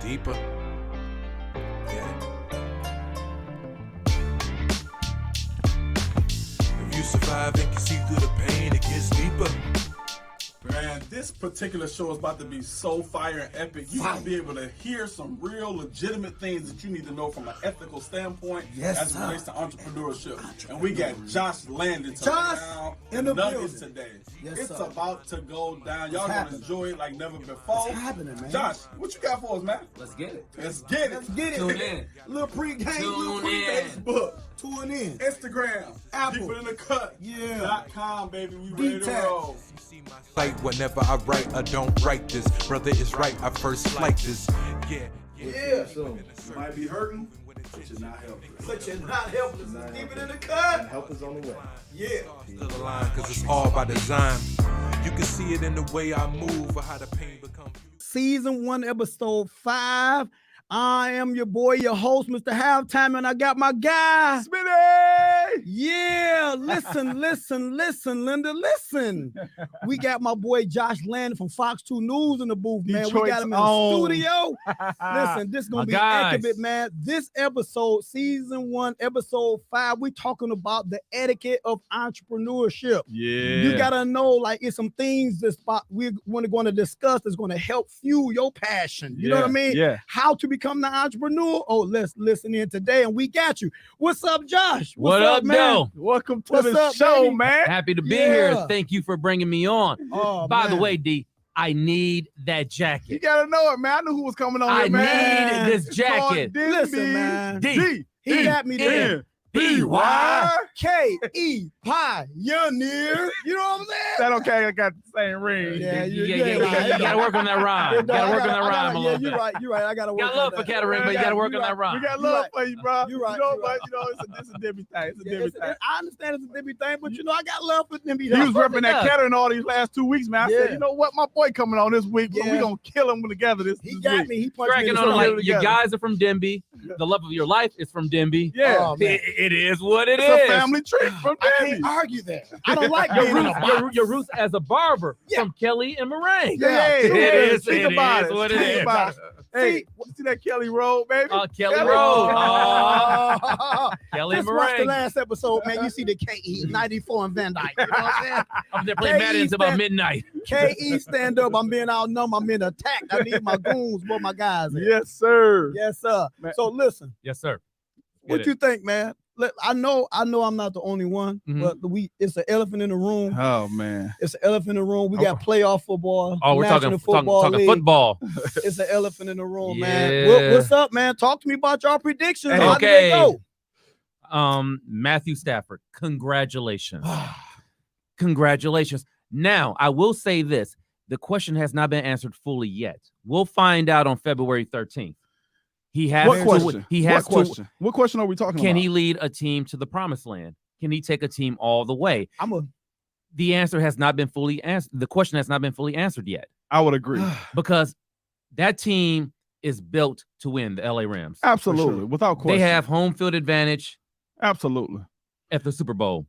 deeper. Yeah. If you survive and can see through the pain, it gets deeper. Man, this particular show is about to be so fire and epic. You're going to be able to hear some real legitimate things that you need to know from an ethical standpoint as it relates to entrepreneurship. And we got Josh Landon to down in the nuggets today. It's about to go down. Y'all going to enjoy it like never before. What's happening, man? Josh, what you got for us, man? Let's get it. Let's get it. Let's get it. Tune in. Little pre-game, little Facebook. Tune in. Instagram. Apple. Deeper in the cut. Yeah. .com, baby. We ready to roll. Like whenever I write, I don't write this. Brother is right, I first like this. Yeah. So, you might be hurting, but you're not helpless. But you're not helpless. Keep it in the cut. Help is on the way. Yeah. To the line, cause it's all by design. You can see it in the way I move or how the pain becomes. Season 1, episode 5. I am your boy, your host, Mr. Halftime, and I got my guy, Smitty! Yeah, listen, Linda, listen. We got my boy Josh Landon from Fox 2 News in the booth, man. Detroit's we got him in own. the studio. Listen, this is going to be Etiquette, man. This episode, season 1, episode 5, we talking about the etiquette of entrepreneurship. Yeah. You got to know, like, it's some things we're going to discuss that's going to help fuel your passion. You know what I mean? Yeah. How to become the entrepreneur. Oh, let's listen in today, and we got you. What's up, Josh? What up, man? Joe? Welcome to What's the up, show, baby? man. Happy to be Yeah. here. Thank you for bringing me on. Oh, By the man. way, D, I need that You jacket. gotta know it, man. I knew who was coming on I here, man. need this jacket. Listen, man. D. He got me there. B-Y. K-E pioneer. You know what I'm saying? That okay? I got the same ring. Yeah, You yeah, gotta work on that rhyme. Yeah, You gotta work on that rhyme a Yeah, little you're bit. right. You're right. I gotta work. Got love on for that. Catherine, but you gotta work on that We rhyme. got You're love right. for you, bro. You're right, You know, you're but right. you know, it's a Debbie thing. It's a Yeah, Debbie thing. I understand it's a Debbie thing, but you know I got love for Debbie. He was repping that Yeah. Catherine all these last 2 weeks, man. I Yeah. said, you know what? My boy coming on this week. Yeah. We gonna kill him together this He week. got me. He punched me in Cracking the on stomach. like your guys are from Denby. The love of your life is from Denby. Yeah. Oh, man. It is what it It's a is. family trip from I Debbie. can't argue that. I don't like Your being in a roots, box. your roots as a barber Yeah. from Kelly and Meringue. Yeah. It is. Think it about is it. what it Think is. about it. Hey, see that Kelly Road, baby? Kelly Kelly Road. Oh. Kelly Just watch the Meringue. last episode, man. You see the KE 94 and Van Dyke. You know what I'm saying? I'm there playing Madden until about midnight. KE stand up. I'm being outnumbered. I'm being attacked. I need my goons, where my guys at. Yes, sir. Yes, sir. Man. So listen, Yes, sir. what you think, man? I know I'm not the only one, Mhm. but it's an elephant in the room. Oh, man. It's an elephant in the room. We got playoff football. Oh, we're National talking League. football. It's an elephant in the room, Yeah. man. What's up, man? Talk to me about your predictions. Hey, How did they okay. go? Matthew Stafford, congratulations. Congratulations. Now, I will say this. The question has not been answered fully yet. We'll find out on February 13th. He has What to, question? he has What to question? What question are we talking can about? he lead a team to the promised land? Can he take a team all the way? The answer has not been fully answered. The question has not been fully answered yet I would agree. because that team is built to win the LA Rams. Absolutely. Without question. They have home field advantage Absolutely. at the Super Bowl.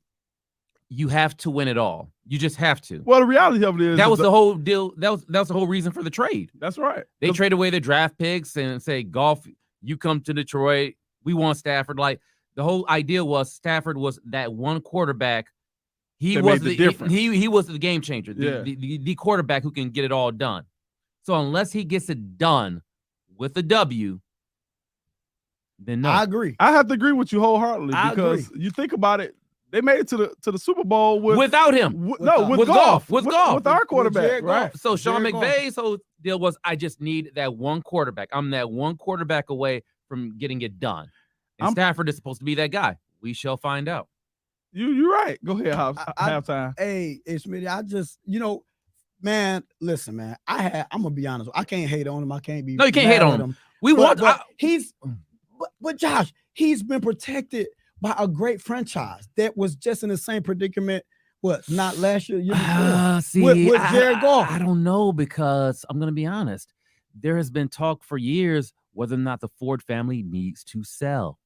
You have to win it all. You just have to. Well, the reality of it is That was the whole deal. That was the whole reason for the trade. That's right. They trade away their draft picks and say, "Golf, you come to Detroit. We want Stafford." Like the whole idea was Stafford was that one quarterback. He That was made the the difference. he was the game changer. Yeah. The quarterback who can get it all done. So unless he gets it done with a W, then no. I agree. I have to agree with you wholeheartedly I because you think about it, they made it to the Super Bowl Without him. with With golf. with golf. With our quarterback, Jared right? Goff. So Sean Jared Goff. McVay's whole deal was, I just need that one quarterback. I'm that one quarterback away from getting it done. And Stafford is supposed to be that guy. We shall find out. You're right. Go ahead, halftime. Hey, Smitty, I just, man, listen, man. I'm gonna be honest. I can't hate on him. I can't be. No, you can't mad hate on at him. We want. But Josh, he's been protected by a great franchise that was just in the same predicament. What? Not last year. Year before. See, with Jared Goff. I don't know, because I'm gonna be honest. There has been talk for years whether or not the Ford family needs to sell.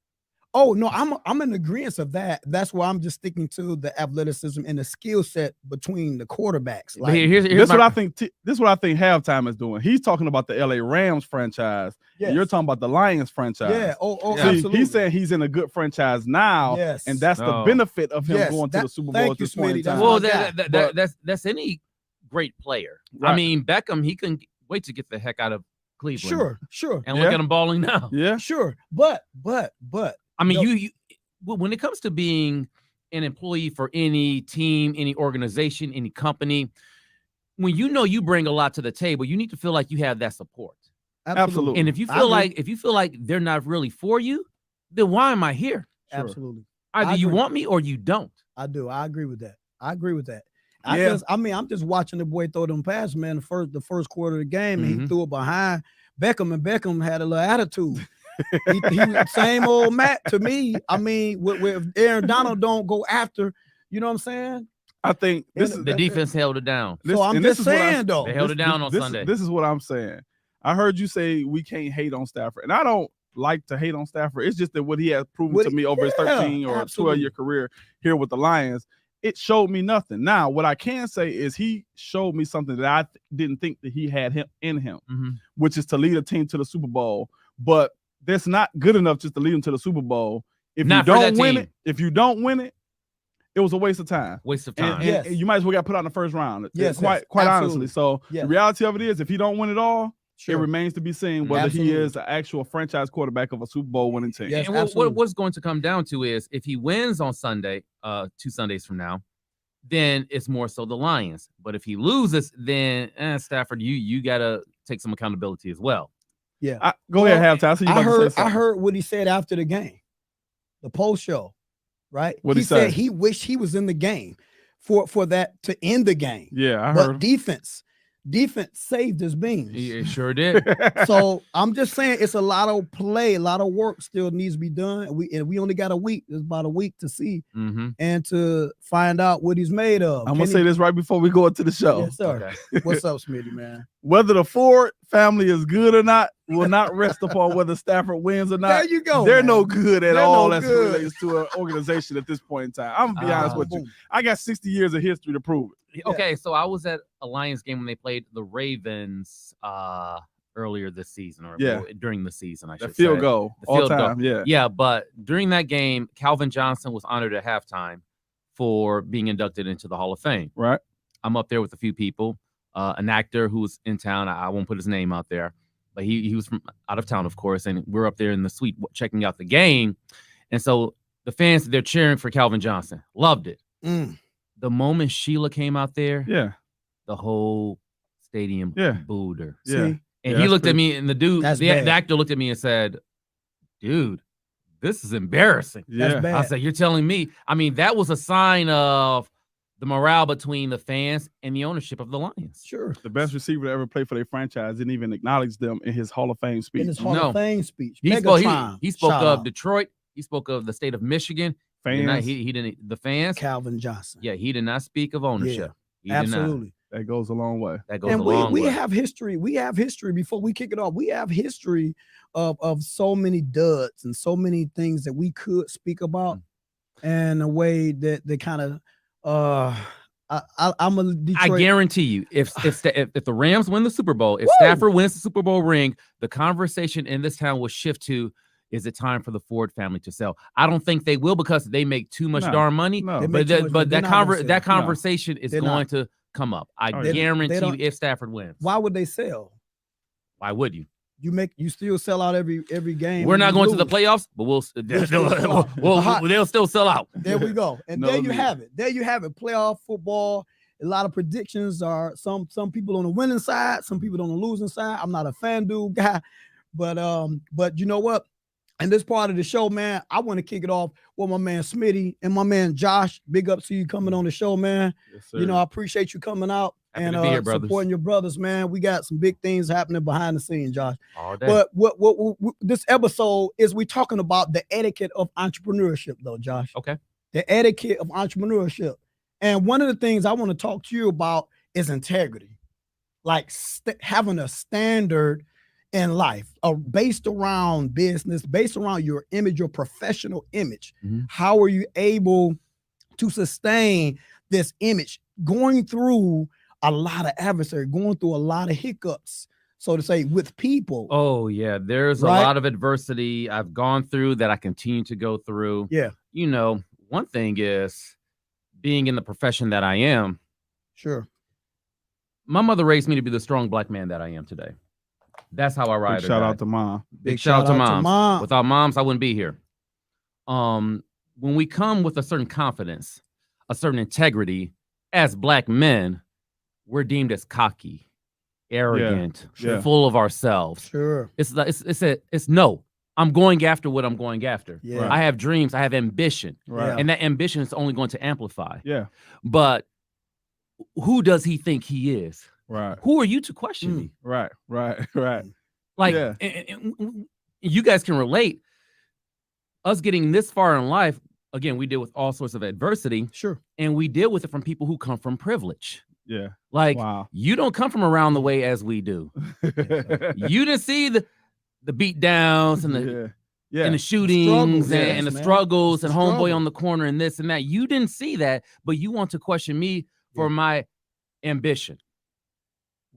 Oh no, I'm in agreement of that. That's why I'm just sticking to the athleticism and the skill set between the quarterbacks. But here's this what I think. This is what I think halftime is doing. He's talking about the LA Rams franchise. Yes. And you're talking about the Lions franchise. Yeah. Oh, See, absolutely. he's saying he's in a good franchise now, Yes. and that's the benefit of him Yes, going to the Super Bowl thank at you, this point in Smitty. time. Well, that's any great player. Right. I mean, Beckham, he couldn't wait to get the heck out of Cleveland. Sure. And look at him balling now. Yeah. Sure. But I mean, you when it comes to being an employee for any team, any organization, any company, when you bring a lot to the table, you need to feel like you have that support. Absolutely. And if you feel like they're not really for you, then why am I here? Sure. Absolutely. Either you want me or you don't. I do. I agree with that. Yeah. I'm just watching the boy throw them passes, man. The first quarter of the game, and he threw it behind Beckham, and Beckham had a little attitude. he same old Matt to me. I mean, with Aaron Donald don't go after, you know what I'm saying? I think the defense held it down. So I'm just saying, though. They held it down on Sunday. This is what I'm saying. I heard you say we can't hate on Stafford, and I don't like to hate on Stafford. It's just that what he has proven to me over his 13 or 12-year career here with the Lions, it showed me nothing. Now, what I can say is he showed me something that I didn't think that he had in him, which is to lead a team to the Super Bowl. But that's not good enough just to lead them to the Super Bowl. If you don't win it, it was a waste of time. Waste of time. And you might as well get put out in the first round. Yes, quite honestly. So the reality of it is, if he don't win it all, it remains to be seen whether he is an actual franchise quarterback of a Super Bowl winning team. Yes, and what's going to come down to is if he wins on Sunday, 2 Sundays from now, then it's more so the Lions. But if he loses, then Stafford, you gotta take some accountability as well. Yeah. Go ahead, halftime. I heard what he said after the game, the post show, right? What he said he wished he was in the game for that to end the game. Yeah, I heard. But defense saved his beans. It sure did. So I'm just saying it's a lot of play, a lot of work still needs to be done. We only got a week. It's about a week to see and to find out what he's made of. I'm gonna say this right before we go into the show. Yes, sir. Okay. What's up, Smitty, man? Whether the Ford family is good or not will not rest upon whether Stafford wins or not. There you go. They're man. no good at all. No That's good. relates to an organization at this point in time. I'm gonna be honest with you. I got 60 years of history to prove it. Okay, so I was at a Lions game when they played the Ravens earlier this season, or during the season, I should say. Field goal, all time, yeah. But during that game, Calvin Johnson was honored at halftime for being inducted into the Hall of Fame. Right. I'm up there with a few people, an actor who was in town. I won't put his name out there, but he was from out of town, of course, and we're up there in the suite checking out the game, and so the fans, they're cheering for Calvin Johnson. Loved it. The moment Sheila came out there, the whole stadium booed her. Yeah. And he looked at me, and the actor looked at me and said, "Dude, this is embarrassing." That's bad. I said, "You're telling me?" I mean, that was a sign of the morale between the fans and the ownership of the Lions. Sure. The best receiver to ever play for their franchise didn't even acknowledge them in his Hall of Fame speech. In his Hall of Fame speech. He spoke of Detroit. He spoke of the state of Michigan. Fans. He didn't. The fans. Calvin Johnson. Yeah, he did not speak of ownership. Yeah, absolutely. That goes a long way. That goes a long way. We have history. We have history. Before we kick it off, we have history of so many duds and so many things that we could speak about, and a way that they kind of. I'm a Detroit. I guarantee you, if the Rams win the Super Bowl, if Stafford wins the Super Bowl ring, the conversation in this town will shift to, is it time for the Ford family to sell? I don't think they will, because they make too much darn money. No. But that conversation is going to come up. I guarantee you, if Stafford wins. Why would they sell? Why would you? You still sell out every game. We're not going to the playoffs, but they'll still sell out. There we go. And there you have it. There you have it. Playoff football. A lot of predictions are some people on the winning side, some people on the losing side. I'm not a FanDuel guy, but you know what? In this part of the show, man, I want to kick it off with my man Smitty and my man Josh. Big up to you coming on the show, man. Yes, sir. You know, I appreciate you coming out. Happy and to be here, supporting your brothers, man. We got some big things happening behind the scenes, Josh. All day. But what this episode is, we talking about the etiquette of entrepreneurship, though, Josh. Okay. The etiquette of entrepreneurship. And one of the things I want to talk to you about is integrity. Like having a standard in life, based around business, based around your image, your professional image. Mhm. How are you able to sustain this image going through a lot of adversary, going through a lot of hiccups, so to say, with people? Oh yeah, there's Right? a lot of adversity I've gone through that I continue to go through. Yeah, You know, one thing is being in the profession that I am. sure. My mother raised me to be the strong Black man that I am today. That's how I ride. Big or shout die. out to mom. Big shout out to moms. Mom. Without moms, I wouldn't be here. When we come with a certain confidence, a certain integrity, as Black men, we're deemed as cocky, arrogant, Yeah. full of ourselves. Sure. It's no. I'm going after what I'm going after. Yeah. I have dreams. I have ambition, Right. and that ambition is only going to amplify. Yeah. But who does he think he is? Right. Who are you to question me? Right. Right. Like, Yeah. and you guys can relate. Us getting this far in life, again, we deal with all sorts of adversity, Sure. and we deal with it from people who come from privilege. Yeah. Like, Wow. you don't come from around the way as we do. You didn't see the beat downs and the Yeah. and the shootings Struggles, and the man. struggles It's and the homeboy struggle. on the corner and this and that. You didn't see that, but you want to question me for my ambition.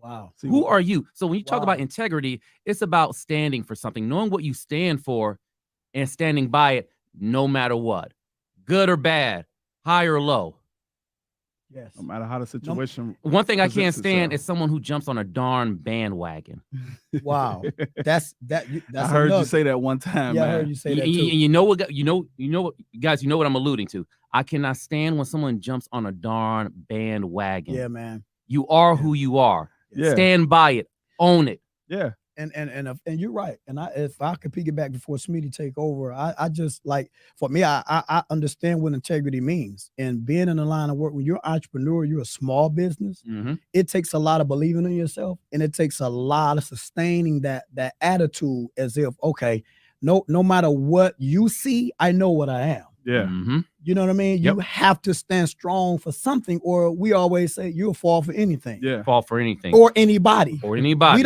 Wow. See, Who are you? So when you talk Wow. about integrity, it's about standing for something, knowing what you stand for and standing by it no matter what, good or bad, high or low. Yes. no matter how the situation. One thing I can't presents stand itself. is someone who jumps on a darn bandwagon. Wow. That's I heard you say that one time, Yeah, I man. heard you say And that too. you know what? You know what, guys. You know what I'm alluding to. I cannot stand when someone jumps on a darn bandwagon. Yeah, man. You are who you are. Yeah. Stand by it. Own it. Yeah. And you're right. And if I could piggyback before Smitty take over, I just like, for me, I understand what integrity means. And being in the line of work, when you're an entrepreneur, you're a small business. Mhm. It takes a lot of believing in yourself, and it takes a lot of sustaining that attitude, as if, okay, no matter what you see, I know what I am. Yeah. Mhm. You know what I mean? Yep. You have to stand strong for something, or we always say you'll fall for anything. Yeah. Fall for anything Or anybody. or anybody.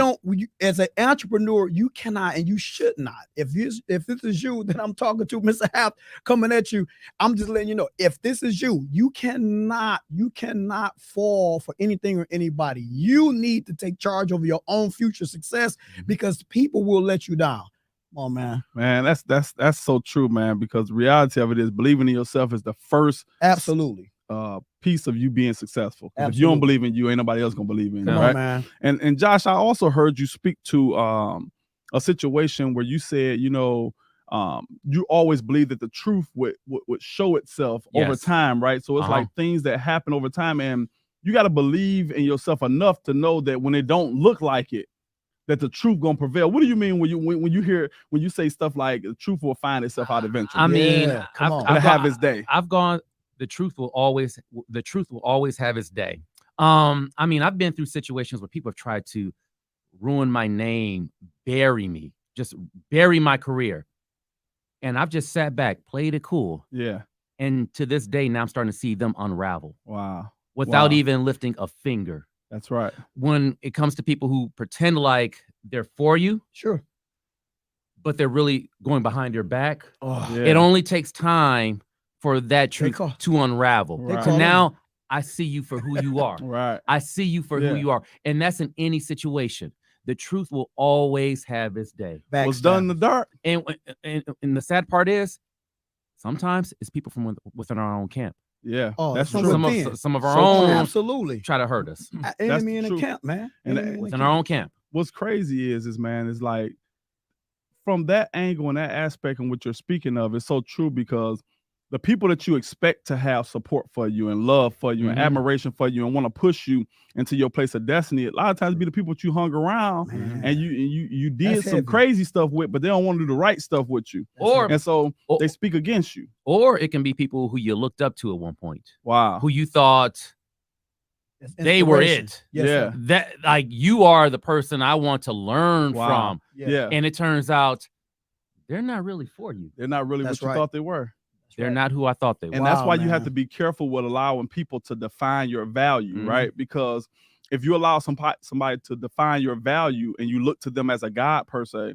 As an entrepreneur, you cannot and you should not. If this is you that I'm talking to, Mr. Hap, coming at you, I'm just letting you know, if this is you, you cannot fall for anything or anybody. You need to take charge of your own future success, because people will let you down. Come on, man. Man, that's so true, man, because the reality of it is believing in yourself is the first Absolutely. piece of you being successful. If you Absolutely. don't believe in you, ain't nobody else gonna believe in you, Come right? on, man. And Josh, I also heard you speak to a situation where you said, you always believe that the truth would show itself over Yes. time, right? So it's Uh-huh. like things that happen over time, and you got to believe in yourself enough to know that when it don't look like it, that the truth gonna prevail. What do you mean when you say stuff like the truth will find itself out eventually? I mean, Yeah, come on. It'll have its day. I've gone. The truth will always have its day. I mean, I've been through situations where people have tried to ruin my name, bury me, just bury my career, and I've just sat back, played it cool, Yeah. and to this day, now I'm starting to see them unravel Wow. without Wow. even lifting a finger. That's right. When it comes to people who pretend like they're for you, Sure. but they're really going behind your back, Oh, Yeah. it only takes time for that They truth call- to unravel. Right. So now I see you for who you are. Right. I see you for Yeah. who you are. And that's in any situation. The truth will always have its day. What's done in the dark. And the sad part is, sometimes it's people from within our own camp. Yeah. Oh, that's from true. within. Some of our So own true. Absolutely. try to hurt us Enemy in the true. camp, man. And Enemy in the within camp. our own camp. What's crazy is man, is like from that angle and that aspect and what you're speaking of is so true, because the people that you expect to have support for you and love for you and Mhm. admiration for you and want to push you into your place of destiny, a lot of times be the people that you hung around Man. and you did That's some heavy. crazy stuff with, but they don't want to do the right stuff with you. Or And so or- they speak against you. or it can be people who you looked up to at one point, Wow. who you thought It's they were inspiration. it. Yes, Yeah. sir. That, like, you are the person I want to learn Wow. from. Yeah. And it turns out they're not really for you. They're not really That's what you right. thought they were. They're not who I thought they were. And that's Wow, why you have man. to be careful with allowing people to define your value, Mhm. right? Because if you allow somebody to define your value and you look to them as a God per se,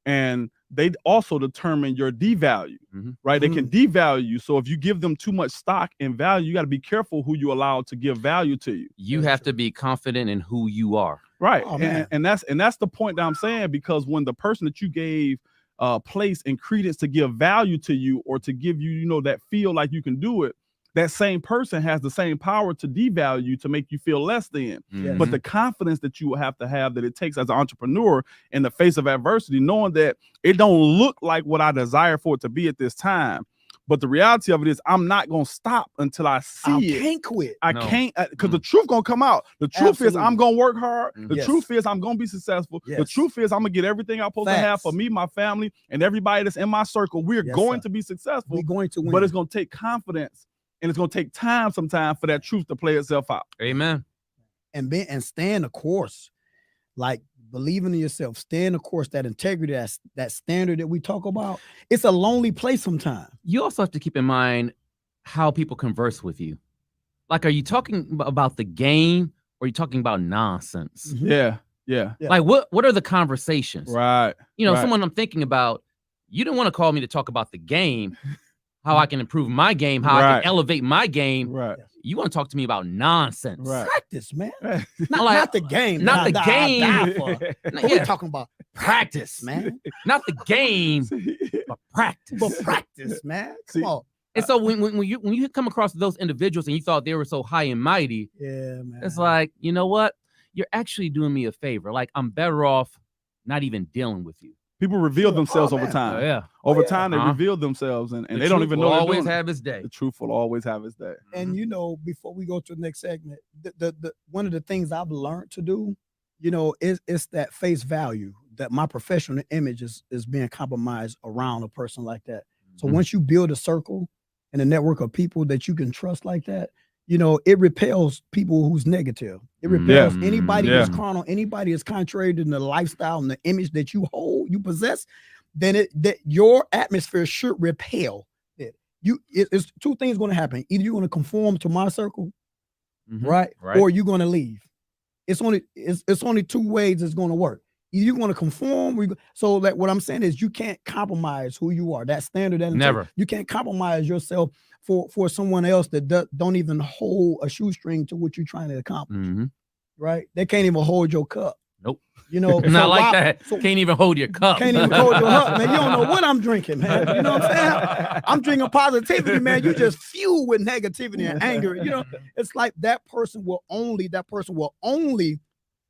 and they also determine your devalue, right? They can devalue you. So if you give them too much stock and value, you got to be careful who you allow to give value to you. You have to be confident in who you are. Right. Oh, and that's the point that I'm saying, because when the person that you gave place and credence to give value to you, or to give you, that feel like you can do it, that same person has the same power to devalue you, to make you feel less than. But the confidence that you will have that it takes as an entrepreneur in the face of adversity, knowing that it don't look like what I desire for it to be at this time. But the reality of it is, I'm not going to stop until I see it. I can't quit. I can't, because the truth going to come out. The truth is, I'm going to work hard. The Yes. truth is, I'm going to be successful. Yes. The truth is, I'm going to get everything I'm supposed to have for me, my family, and everybody that's in my circle. We're going to be successful. We're going to win. But it's going to take confidence, and it's going to take time sometimes for that truth to play itself out. Amen. And stay in the course. Like, believing in yourself, stay in the course, that integrity, that standard that we talk about. It's a lonely place sometimes. You also have to keep in mind how people converse with you. Like, are you talking about the game, or are you talking about nonsense? Yeah. Like, what are the conversations? Right. Someone I'm thinking about, you didn't want to call me to talk about the game, how I can improve my game, how I can elevate my game. Right. You want to talk to me about nonsense. Right. Practice, man. Not the game. Not the game. We're talking about practice, man. Not the game, but practice. But practice, man. Come on. And so when you come across those individuals and you thought they were so high and mighty, man, it's like, you know what? You're actually doing me a favor. Like, I'm better off not even dealing with you. People reveal themselves over time. Over time, they reveal themselves, and they don't even know. Always have its day. The truth will always have its day. And before we go to the next segment, the one of the things I've learned to do, is that face value, that my professional image is being compromised around a person like that. So once you build a circle and a network of people that you can trust like that, it repels people who's negative. It repels anybody that's carnal, anybody that's contrary to the lifestyle and the image that you hold, you possess. Then that your atmosphere should repel it. It's two things going to happen. Either you're going to conform to my circle, right? Or you're going to leave. It's only two ways it's going to work. Either you're going to conform. So that what I'm saying is, you can't compromise who you are. That standard. Never. You can't compromise yourself for someone else that don't even hold a shoestring to what you're trying to accomplish. Right? They can't even hold your cup. Nope. Not like that. So, can't even hold your cup. Can't even hold your cup, man. You don't know what I'm drinking, man. You know what I'm saying? I'm drinking positivity, man. You just fuel with negativity and anger. It's like that person will only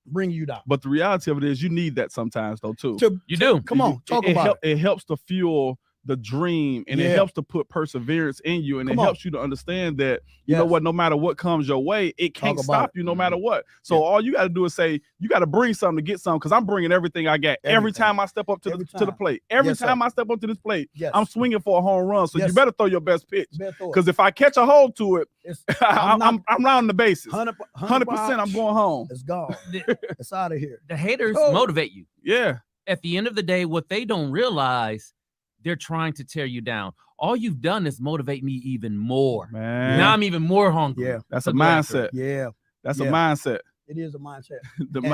bring you down. But the reality of it is, you need that sometimes, though, too. You do. Come on, talk about it. It helps to fuel the dream, and it helps to put perseverance in you, and it helps you to understand that you know what, no matter what comes your way, it can't stop you no matter what. So all you got to do is say, you got to bring something to get something, because I'm bringing everything I got. Every time I step up to the plate, every time I step up to this plate, I'm swinging for a home run. So you better throw your best pitch, because if I catch a hold to it, I'm rounding the bases. 100%, I'm going home. It's gone. It's out of here. The haters motivate you. Yeah. At the end of the day, what they don't realize, they're trying to tear you down. All you've done is motivate me even more. Man. Now I'm even more hungry. Yeah. That's a mindset. Yeah. That's a mindset. It is a mindset.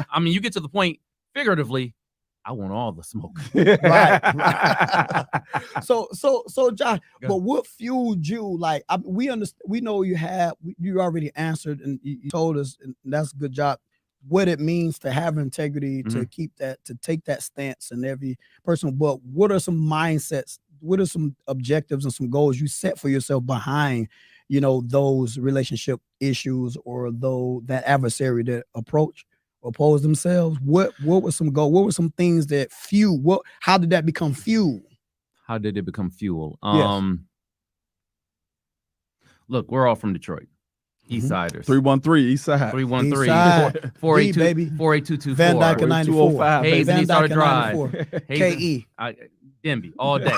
I mean, you get to the point, figuratively, I want all the smoke. right. So Josh, but what fueled you? Like, we know you already answered, and you told us, and that's a good job, what it means to have integrity, to keep that, to take that stance in every person. But what are some mindsets? What are some objectives and some goals you set for yourself behind, those relationship issues, or that adversary that oppose themselves? What was some goal? What were some things that fuel? How did that become fuel? How did it become fuel? Yes. Look, we're all from Detroit. East Siders. 313 East Side. 313 482 baby. 48224. Van Dyke and 94. Hayes and East Side Drive. KE. Denby all day.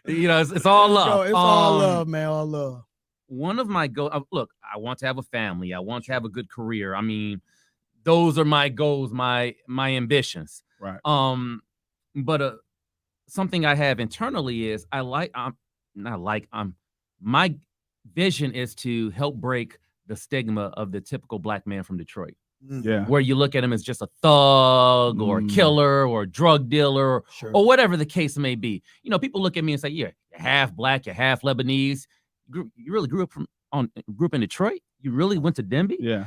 It's all love. Yo, it's all love, man. All love. One of my goals, look, I want to have a family. I want to have a good career. I mean, those are my goals, my ambitions. Right. But something I have internally is my vision is to help break the stigma of the typical black man from Detroit. Yeah. Where you look at him as just a thug or a killer or a drug dealer or whatever the case may be. You know, people look at me and say, yeah, you're half black, you're half Lebanese. You really grew up in Detroit? You really went to Denby? Yeah.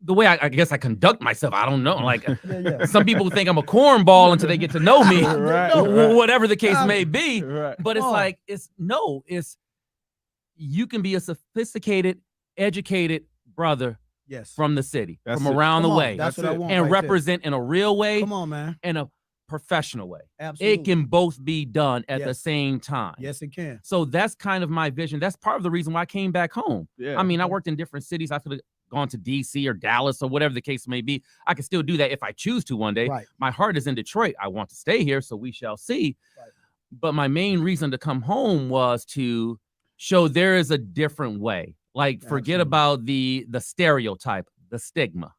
The way I guess I conduct myself, I don't know. Like some people think I'm a cornball until they get to know me, whatever the case may be. But it's like, it's you can be a sophisticated, educated brother from the city, from around the way, and represent in a real way. Come on, man. In a professional way. Absolutely. It can both be done at the same time. Yes, it can. So that's kind of my vision. That's part of the reason why I came back home. Yeah. I mean, I worked in different cities. I could have gone to DC or Dallas or whatever the case may be. I can still do that if I choose to one day. Right. My heart is in Detroit. I want to stay here, so we shall see. Right. But my main reason to come home was to show there is a different way. Like, forget about the stereotype, the stigma.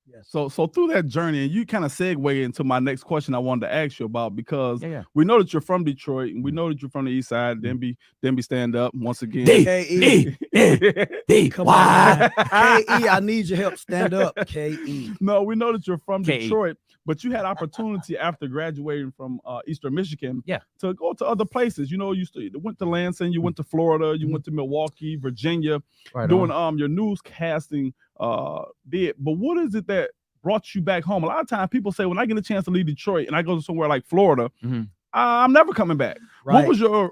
Yes. So through that journey, and you kind of segue into my next question I wanted to ask you about, because we know that you're from Detroit and we know that you're from the East Side. Denby stand up once again. K-E. Come on, K-E, I need your help. Stand up, K-E. No, we know that you're from Detroit, but you had opportunity after graduating from Eastern Michigan to go to other places. You know, you went to Lansing, you went to Florida, you went to Milwaukee, Virginia, doing your newscasting bit. But what is it that brought you back home? A lot of times people say, when I get a chance to leave Detroit and I go to somewhere like Florida, I'm never coming back. What was your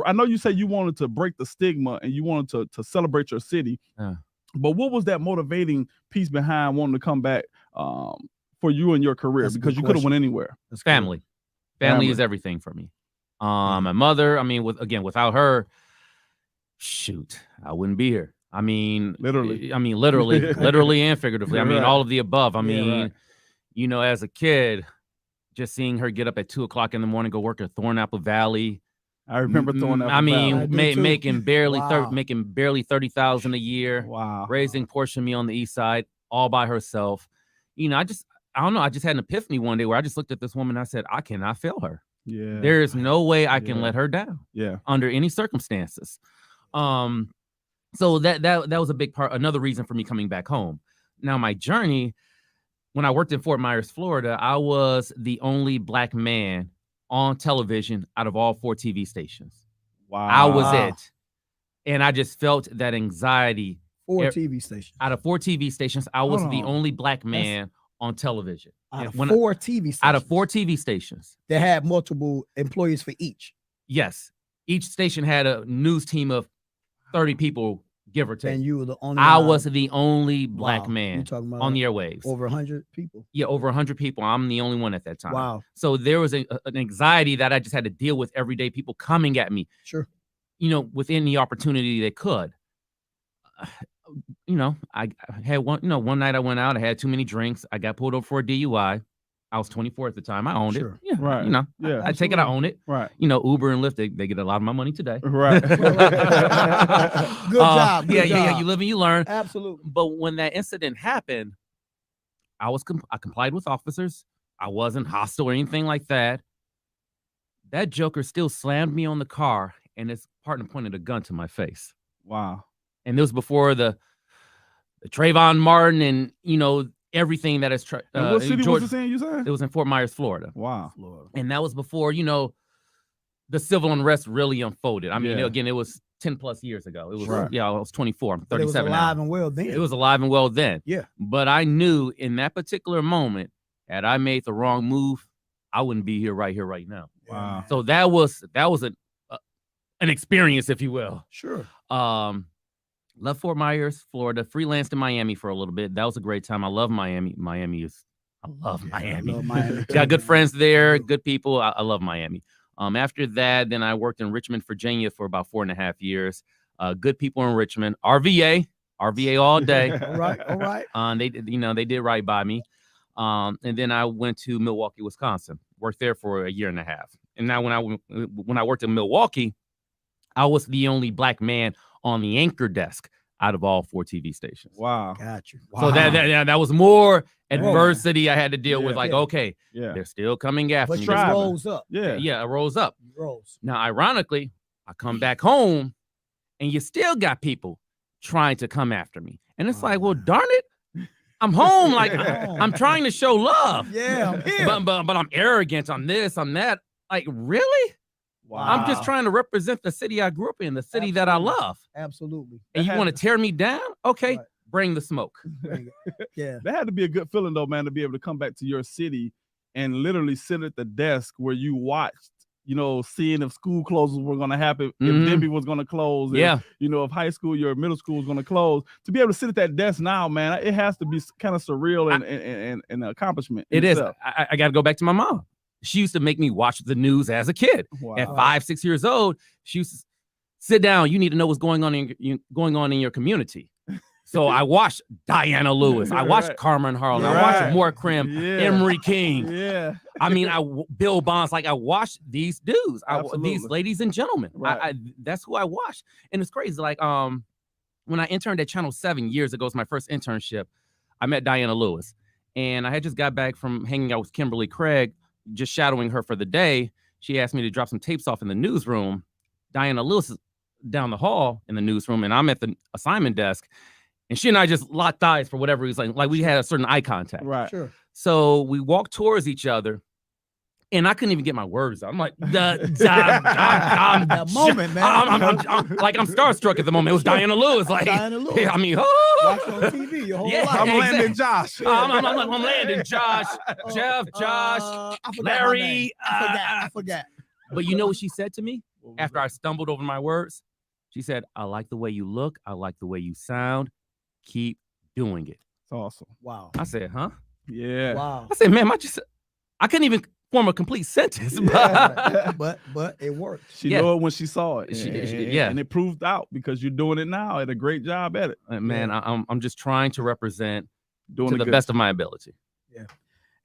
I know you said you wanted to break the stigma and you wanted to celebrate your city, but what was that motivating piece behind wanting to come back for you and your career? Because you could have went anywhere. It's family. Family is everything for me. My mother, I mean, without her, shoot, I wouldn't be here. I mean, literally and figuratively. I mean, all of the above. I mean, you know, as a kid, just seeing her get up at 2:00 in the morning, go work at Thornapple Valley. I remember Thornapple. I mean, making barely $30,000 a year. Wow. Raising portion of me on the East Side all by herself. You know, I don't know. I just had an epiphany one day where I just looked at this woman and I said, I cannot fail her. Yeah. There is no way I can let her down. Yeah. Under any circumstances. So that was a big part, another reason for me coming back home. Now, my journey, when I worked in Fort Myers, Florida, I was the only black man on television out of all 4 TV stations. Wow. I was it. And I just felt that anxiety. 4 TV stations. Out of 4 TV stations, I was the only black man on television. Out of 4 TV stations. Out of 4 TV stations. They had multiple employees for each. Yes. Each station had a news team of 30 people, give or take. And you were the only I was the only black man on the airwaves. Over 100 people. Yeah, over 100 people. I'm the only one at that time. Wow. So there was an anxiety that I just had to deal with every day, people coming at me. Sure. You know, with any opportunity they could. You know, I had one night I went out, I had too many drinks. I got pulled over for a DUI. I was 24 at the time. I owned it. Yeah, right. You know, yeah, I take it, I own it. Right. You know, Uber and Lyft, they get a lot of my money today. Right. Good job. Good job. Yeah. You live and you learn. Absolutely. But when that incident happened, I complied with officers. I wasn't hostile or anything like that. That joker still slammed me on the car, and his partner pointed a gun to my face. Wow. And it was before the Trayvon Martin and, you know, everything that is what city was this in, you said? It was in Fort Myers, Florida. Wow. Florida. And that was before, you know, the civil unrest really unfolded. I mean, again, it was 10 plus years ago. It was I was 24. I'm 37 it was alive and well then. It was alive and well then. Yeah. But I knew in that particular moment, had I made the wrong move, I wouldn't be here right now. Wow. So that was an experience, if you will. Sure. Left Fort Myers, Florida, freelanced in Miami for a little bit. That was a great time. I love Miami. I love Miami. Got good friends there, good people. I love Miami. After that, then I worked in Richmond, Virginia for about 4.5 years. Good people in Richmond. RVA all day. All right. They did right by me. And then I went to Milwaukee, Wisconsin. Worked there for 1.5 years. And now when I worked in Milwaukee, I was the only black man on the anchor desk out of all 4 TV stations. Wow. Got you. Wow. So that was more adversity I had to deal with. Like, okay, they're still coming after me. But it rolls up. Yeah, it rolls up. Rolls. Now, ironically, I come back home and you still got people trying to come after me. And it's like, well, darn it. I'm home. Like I'm trying to show love. Yeah, I'm here. But I'm arrogant. I'm this, I'm that. Like, really? Wow. I'm just trying to represent the city I grew up in, the city that I love. Absolutely. And you want to tear me down? Okay, Right. bring the smoke. Yeah. That had to be a good feeling though, man, to be able to come back to your city and literally sit at the desk where you watched, you know, seeing if school closes were going to happen, if Denby was going to close, if, you know, if high school, your middle school was going to close. To be able to sit at that desk now, man, it has to be kind of surreal and an accomplishment. It is. I got to go back to my mom. She used to make me watch the news as a kid. Wow. At 5, 6 years old, she used to sit down. You need to know what's going on in your community. So I watched Diana Lewis. I watched Carmen Harlan. I watched Mort Krim, Emery King. Yeah. I mean, Bill Bonds. Like I watched these dudes, these ladies and gentlemen. Right. That's who I watched. And it's crazy. Like when I interned at Channel 7 years ago, it was my first internship. I met Diana Lewis, and I had just got back from hanging out with Kimberly Craig, just shadowing her for the day. She asked me to drop some tapes off in the newsroom. Diana Lewis is down the hall in the newsroom, and I'm at the assignment desk. And she and I just locked eyes for whatever reason. Like we had a certain eye contact. Right. Sure. So we walked towards each other, and I couldn't even get my words out. I'm like, that moment, man. I'm starstruck at the moment. It was Diana Lewis. Like, Diana Lewis. I mean, Watch on TV your whole life. I'm Landon Josh. I'm Landon Josh, Jeff, Josh, Larry. I forgot. But you know what she said to me after I stumbled over my words? She said, I like the way you look. I like the way you sound. Keep doing it. It's awesome. Wow. I said, huh? Yeah. Wow. I said, man, I couldn't even form a complete sentence. But it worked. She knew it when she saw it. Yeah. And it proved out because you're doing it now at a great job at it. Man, I'm just trying to represent Doing to the best of my ability. Yeah.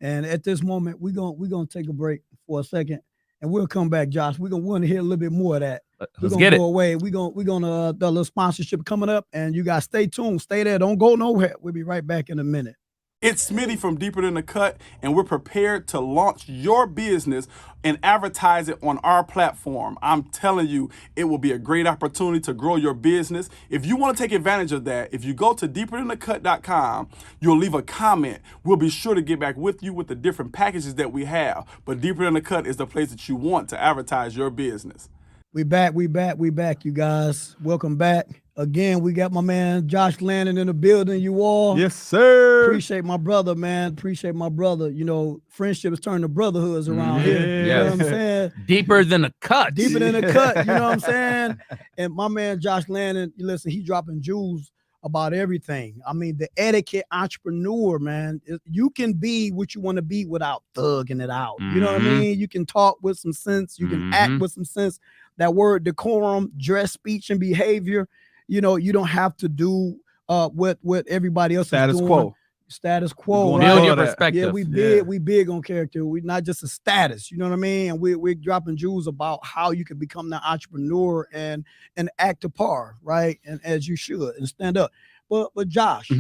And at this moment, we're gonna take a break for a second, and we'll come back, Josh. We're gonna want to hear a little bit more of that. Let's get it. Go away. We're gonna the little sponsorship coming up, and you guys stay tuned, stay there, don't go nowhere. We'll be right back in a minute. It's Smitty from Deeper Than the Cut, and we're prepared to launch your business and advertise it on our platform. I'm telling you, it will be a great opportunity to grow your business. If you want to take advantage of that, if you go to deeperthanthecut.com, you'll leave a comment. We'll be sure to get back with you with the different packages that we have. But Deeper Than the Cut is the place that you want to advertise your business. We back, you guys. Welcome back. Again, we got my man Josh Landon in the building, you all. Yes, sir. Appreciate my brother, man. Appreciate my brother. You know, friendships turn to brotherhoods around here. You know what I'm saying? Deeper than the cut. Deeper than the cut, you know what I'm saying? And my man Josh Landon, listen, he dropping jewels about everything. I mean, the etiquette entrepreneur, man. You can be what you want to be without thugging it out. You know what I mean? You can talk with some sense. You can act with some sense. That word decorum, dress, speech, and behavior. You know, you don't have to do what everybody else is doing. Status quo. Build right? your perspective. Yeah, we big on character. We not just a status. You know what I mean? And we're dropping jewels about how you can become the entrepreneur and act a par, right? And as you should and stand up. But Josh,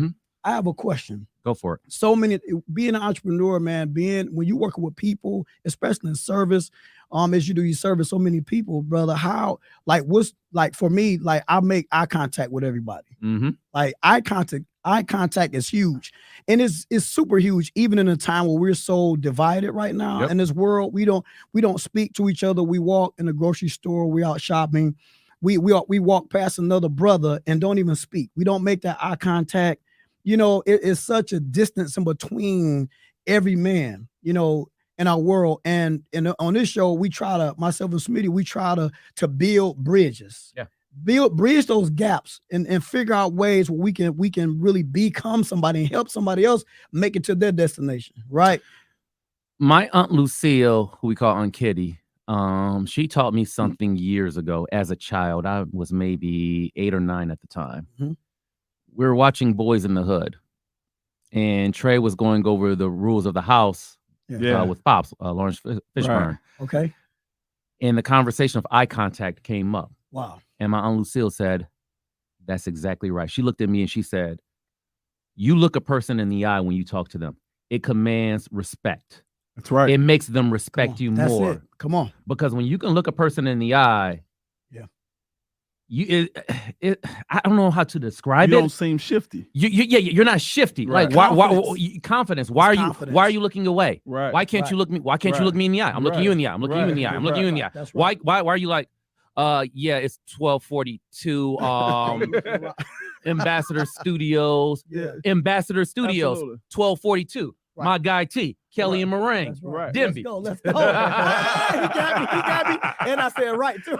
I have a question. Go for it. So many being an entrepreneur, man, when you're working with people, especially in service, as you do, you service so many people, brother. How, what's for me, I make eye contact with everybody. Like eye contact is huge, and it's super huge, even in a time where we're so divided right now in this world. We don't speak to each other. We walk in the grocery store, we out shopping, we walk past another brother and don't even speak. We don't make that eye contact. You know, it is such a distance in between every man, you know, in our world. And on this show, myself and Smitty, we try to build bridges. Yeah. Bridge those gaps and figure out ways where we can really become somebody and help somebody else make it to their destination. Right. My Aunt Lucille, who we call Aunt Kitty, she taught me something years ago as a child. I was maybe 8 or 9 at the time. We were watching Boys in the Hood, and Trey was going over the rules of the house with Pops, Lawrence Fishburne. Right. Okay. And the conversation of eye contact came up. Wow. And my Aunt Lucille said, that's exactly right. She looked at me and she said, you look a person in the eye when you talk to them. It commands respect. That's right. It makes them respect you more. Come on. Because when you can look a person in the eye, I don't know how to describe You it. don't seem shifty. You're not shifty. Right. Like Confidence. confidence. Why are you looking away? Right. Why can't you look me? Why can't you look me in the eye? I'm looking you in the eye. I'm looking you in the eye. I'm looking you in the eye. That's right. Why are you like, yeah, it's 12:42. Ambassador Studios. Yeah. Ambassador Studios. Absolutely. 12:42. Right. My guy T. Kelly and Meringue. That's right. Denby. Let's go. He got me. And I said right too.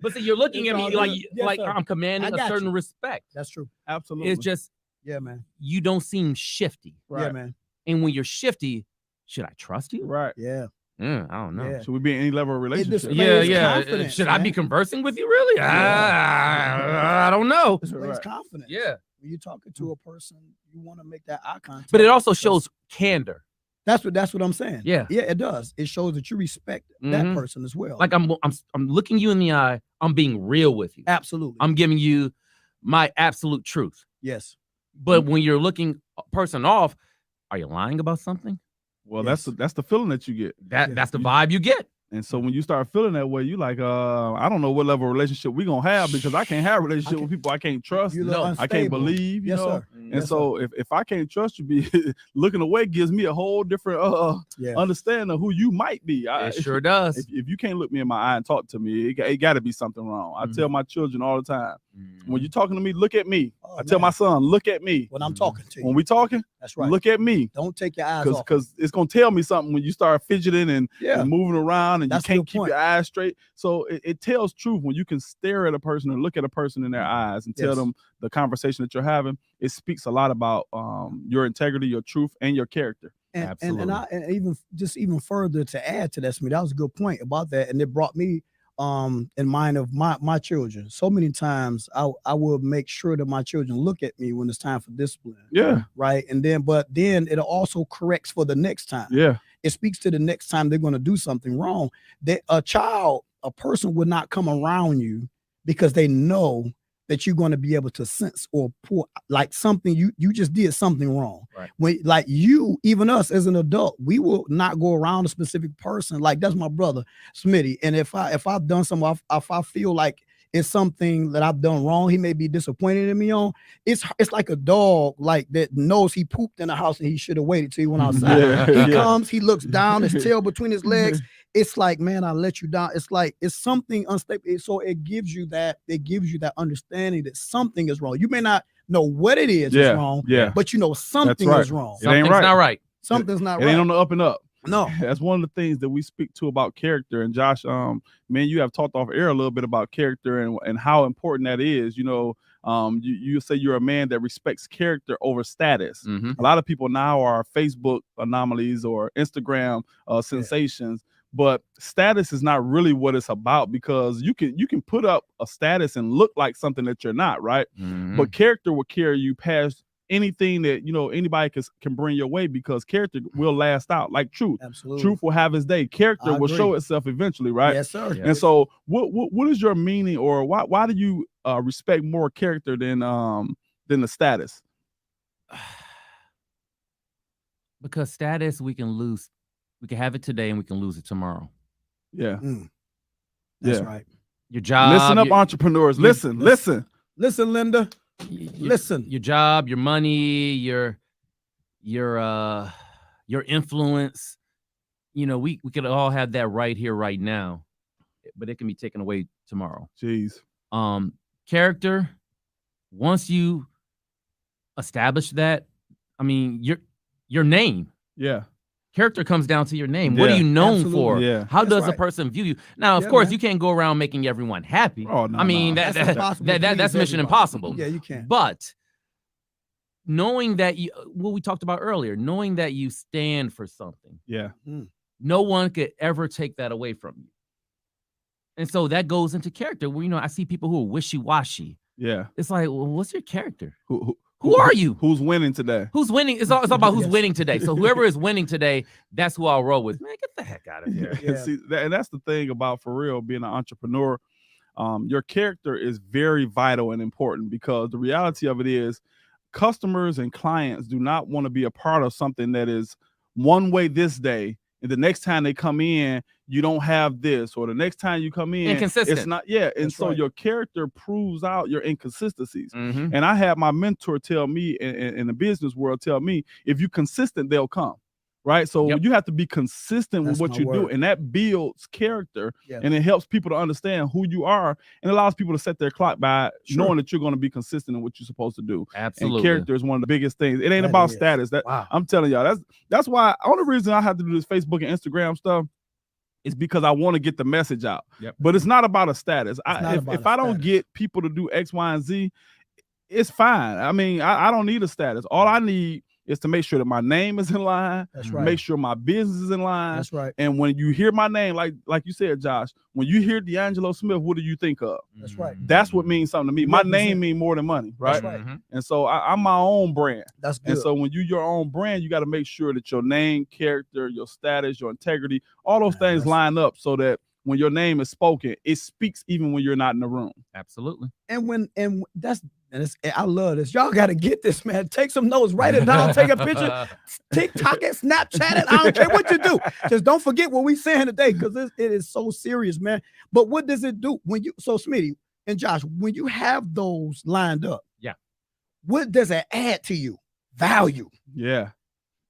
But see, you're looking at me It's all like good. Yes, like sir. I'm commanding I a got certain you. respect. That's true. Absolutely. It's just Yeah, man. you don't seem shifty. Yeah, man. And when you're shifty, should I trust you? right. Yeah. I don't know. Yeah. Should we be in any level of relationship? displays Yeah. confidence, Should I be man. conversing with you really? I don't know. Displays Right. confidence. Yeah. When you're talking to a person, you want to make that eye contact. But it also because shows candor. that's what I'm saying. Yeah. Yeah, it does. It shows that you respect that Mhm. person as well. Like I'm looking you in the eye. I'm being real with you. absolutely. I'm giving you my absolute truth. Yes. But when you're looking a person off, are you lying about something? Well, Yes. that's the feeling that you get. That's the vibe you get. And so when you start feeling that way, you like, I don't know what level of relationship we gonna have because I can't have a relationship with people I can't trust. You No, look I can't unstable. believe, you Yes, know. sir. And Yes, so if I can't trust you, be looking away gives me a whole different Yeah. understanding of who you might be. It sure does. If you can't look me in my eye and talk to me, it got to be something wrong. I tell my children all the time, when you're talking to me, look at me. Oh, I tell my man. son, look at me. When I'm talking to you. When we talking, That's right. look at me. Don't take your eyes off. Because it's gonna tell me something when you start fidgeting and moving around and That's a you can't good keep point. your eyes straight. So it tells truth when you can stare at a person and look at a person in their eyes and tell Yes. them the conversation that you're having. It speaks a lot about your integrity, your truth, and your character. And even further to add to that, Smith, that was a good point about that. And it brought me in mind of my children. So many times I will make sure that my children look at me when it's time for discipline. Yeah. Right. And then it also corrects for the next time. Yeah. It speaks to the next time they're going to do something wrong. That a person would not come around you because they know that you're going to be able to sense or pull like something you just did something wrong. Right. When like you, even us as an adult, we will not go around a specific person. Like that's my brother Smitty. And if I've done something, if I feel like it's something that I've done wrong, he may be disappointed in me on. It's like a dog like that knows he pooped in the house and he should have waited till he went outside. He comes, he looks down, his tail between his legs. It's like, man, I let you down. It's like it's something unstable. So it gives you that understanding that something is wrong. You may not know what it is is wrong, but you know something is wrong. It ain't Something's not right. Something's not It right. ain't on the up and up. No. That's one of the things that we speak to about character. And Josh, man, you have talked off air a little bit about character and how important that is. You know, you say you're a man that respects character over status. A lot of people now are Facebook anomalies or Instagram sensations. But status is not really what it's about because you can put up a status and look like something that you're not, right? But character will carry you past anything that anybody can bring your way because character will last out like truth. Absolutely. Truth will have its day. Character will show itself eventually, right? Yes, sir. And so what is your meaning, or why do you respect more character than the status? Because status we can lose. We can have it today and we can lose it tomorrow. Yeah. That's right. Your job. Listen up, entrepreneurs. Listen. Listen, Linda. Listen. Your job, your money, your influence. You know, we could all have that right here, right now, but it can be taken away tomorrow. Jeez. Character. Once you establish that, I mean, your name. Yeah. Character comes down to your name. What are you known for? Yeah. How does right. a person view you? Now, of course, you can't go around making everyone happy. Oh, no, I mean, no. That's impossible to that's please mission everybody. impossible. Yeah, you can't. But knowing that what we talked about earlier, knowing that you stand for something, Yeah. no one could ever take that away from you. And so that goes into character. Where I see people who are wishy-washy. Yeah. It's like, well, what's your character? Who are you? Who's winning today? Who's winning? It's all about who's Yes. winning today. So whoever is winning today, that's who I'll roll with. Man, get the heck out of here. Yeah. See, and that's the thing about, for real, being an entrepreneur. Your character is very vital and important because the reality of it is customers and clients do not want to be a part of something that is one way this day and the next time they come in, you don't have this, or the next time you come in, Inconsistent. it's not. Yeah, and That's so right. your character proves out your inconsistencies. Mhm. And I had my mentor tell me in the business world, tell me, if you're consistent, they'll come. Right. So Yep. you have to be consistent That's with what my you do. word. And that builds character, Yeah. and it helps people to understand who you are, and allows people to set their clock by knowing that you're going to be consistent in what you're supposed to do. Absolutely. And character is one of the biggest things. It ain't That about is. status. That Wow. I'm telling y'all, that's why only reason I have to do this Facebook and Instagram stuff is because I want to get the message out. Yep. But it's not about a status. If I don't status. get people to do X, Y, and Z, it's fine. I mean, I don't need a status. All I need is to make sure that my name is in line. That's right. Make sure my business is in line. That's right. And when you hear my name, like you said, Josh, when you hear D'Angelo Smith, what do you think of? That's right. That's what means something to me. My Represent. name means more than money, right? That's right. Mhm. And so I'm my own brand. That's good. And so when you're your own brand, you got to make sure that your name, character, your status, your integrity, all those things that's- line up so that when your name is spoken, it speaks even when you're not in the room. Absolutely. I love this. Y'all got to get this, man. Take some notes, write it down, take a picture, TikTok it, Snapchat it. I don't care what you do. Just don't forget what we saying today, because it is so serious, man. But what does it do when so Smitty and Josh, when you have those lined up? Yeah. What does it add to you? Value. Yeah.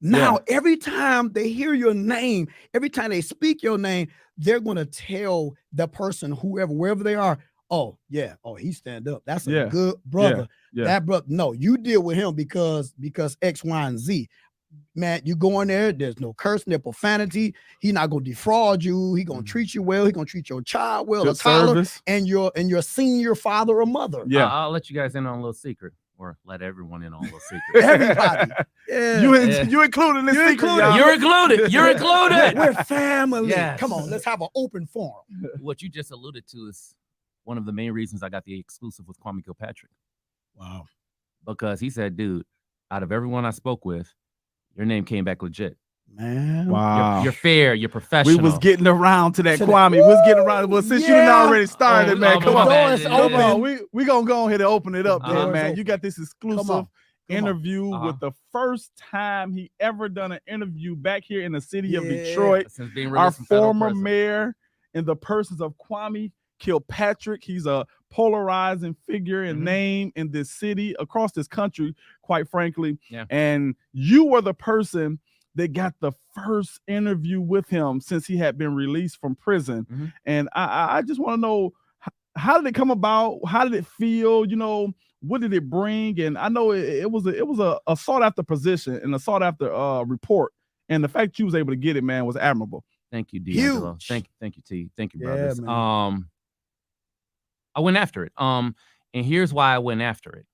Now, every time they hear your name, every time they speak your name, they're going to tell the person, wherever they are, oh, yeah, oh, he stand up. That's a good brother. Yeah. That brother, no, you deal with him because X, Y, and Z. Man, you go in there's no cursing, no profanity. He's not going to defraud you. He's going to treat you well. He's going to treat your child well, Good a toddler, service. and your senior father or mother. Yeah. I'll let you guys in on a little secret, or let everyone in on a little secret. Everybody. Yeah. You included this You secret, included. y'all. You're included. You're included. We're family. Yes. Come on, let's have an open forum. What you just alluded to is one of the main reasons I got the exclusive with Kwame Kilpatrick. Wow. Because he said, dude, out of everyone I spoke with, your name came back legit. Man. Wow. You're fair. You're professional. We was getting around to that, To the- Kwame. We was getting around. Well, since you done Yeah. already started, man, come my on. bad. Doors Come open. on. We gonna go ahead and open it up, Uh-huh. then, Doors man. open. You got this exclusive Come on. interview Uh-huh. with the first time he ever done an interview back here in the city of Yeah. Detroit. Since being Our released from federal former prison. mayor, in the persons of Kwame Kilpatrick. He's a polarizing figure and Mhm. name in this city, across this country, quite frankly. Yeah. And you were the person that got the first interview with him since he had been released from prison. Mhm. And I just want to know, how did it come about? How did it feel? You know, what did it bring? And I know it was a sought after position and a sought after report. And the fact you was able to get it, man, was admirable. Thank you, D'Angelo. Huge. Thank you, T. Thank you, Yeah, brothers. man. I went after it. And here's why I went after it.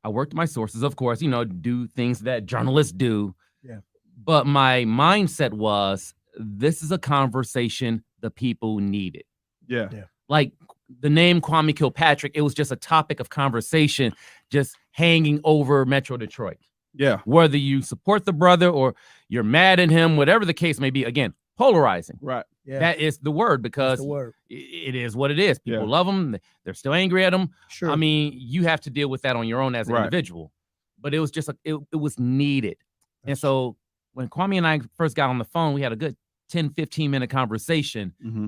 I worked my sources, of course, do things that journalists do. Yeah. But my mindset was, this is a conversation the people needed. Yeah. Like the name Kwame Kilpatrick, it was just a topic of conversation just hanging over Metro Detroit. Yeah. Whether you support the brother or you're mad at him, whatever the case may be, again, polarizing. Right. Yeah. That is the word, because That's the word. it is what it is. People Yeah. love him. They're still angry at him. Sure. I mean, you have to deal with that on your own as an Right. individual. But it was just, it was needed. And so when Kwame and I first got on the phone, we had a good 10, 15-minute conversation. Mm-hmm.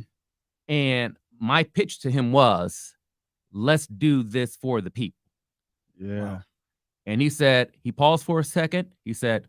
And my pitch to him was, let's do this for the people. Yeah. And he said, he paused for a second. He said,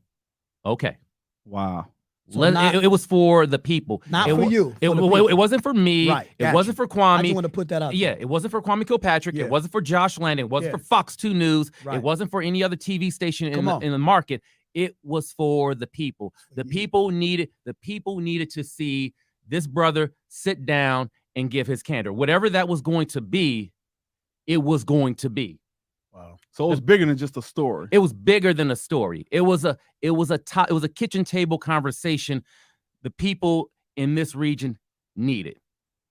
okay. Wow. So It was for the people. Not It for wa- you. It, for the wa- people. it wasn't for me. Right, It gotcha. wasn't for I Kwame. just want to put that out. Yeah, it wasn't for Kwame Kilpatrick. Yeah. It wasn't for Josh Landon. It wasn't Yeah. for Fox 2 News. Right. It wasn't for any other TV station Come on. in the market. It was for the people. The you. people needed to see this brother sit down and give his candor. Whatever that was going to be, it was going to be. Wow. So it was bigger than just a story. It was bigger than a story. It was a kitchen table conversation the people in this region needed.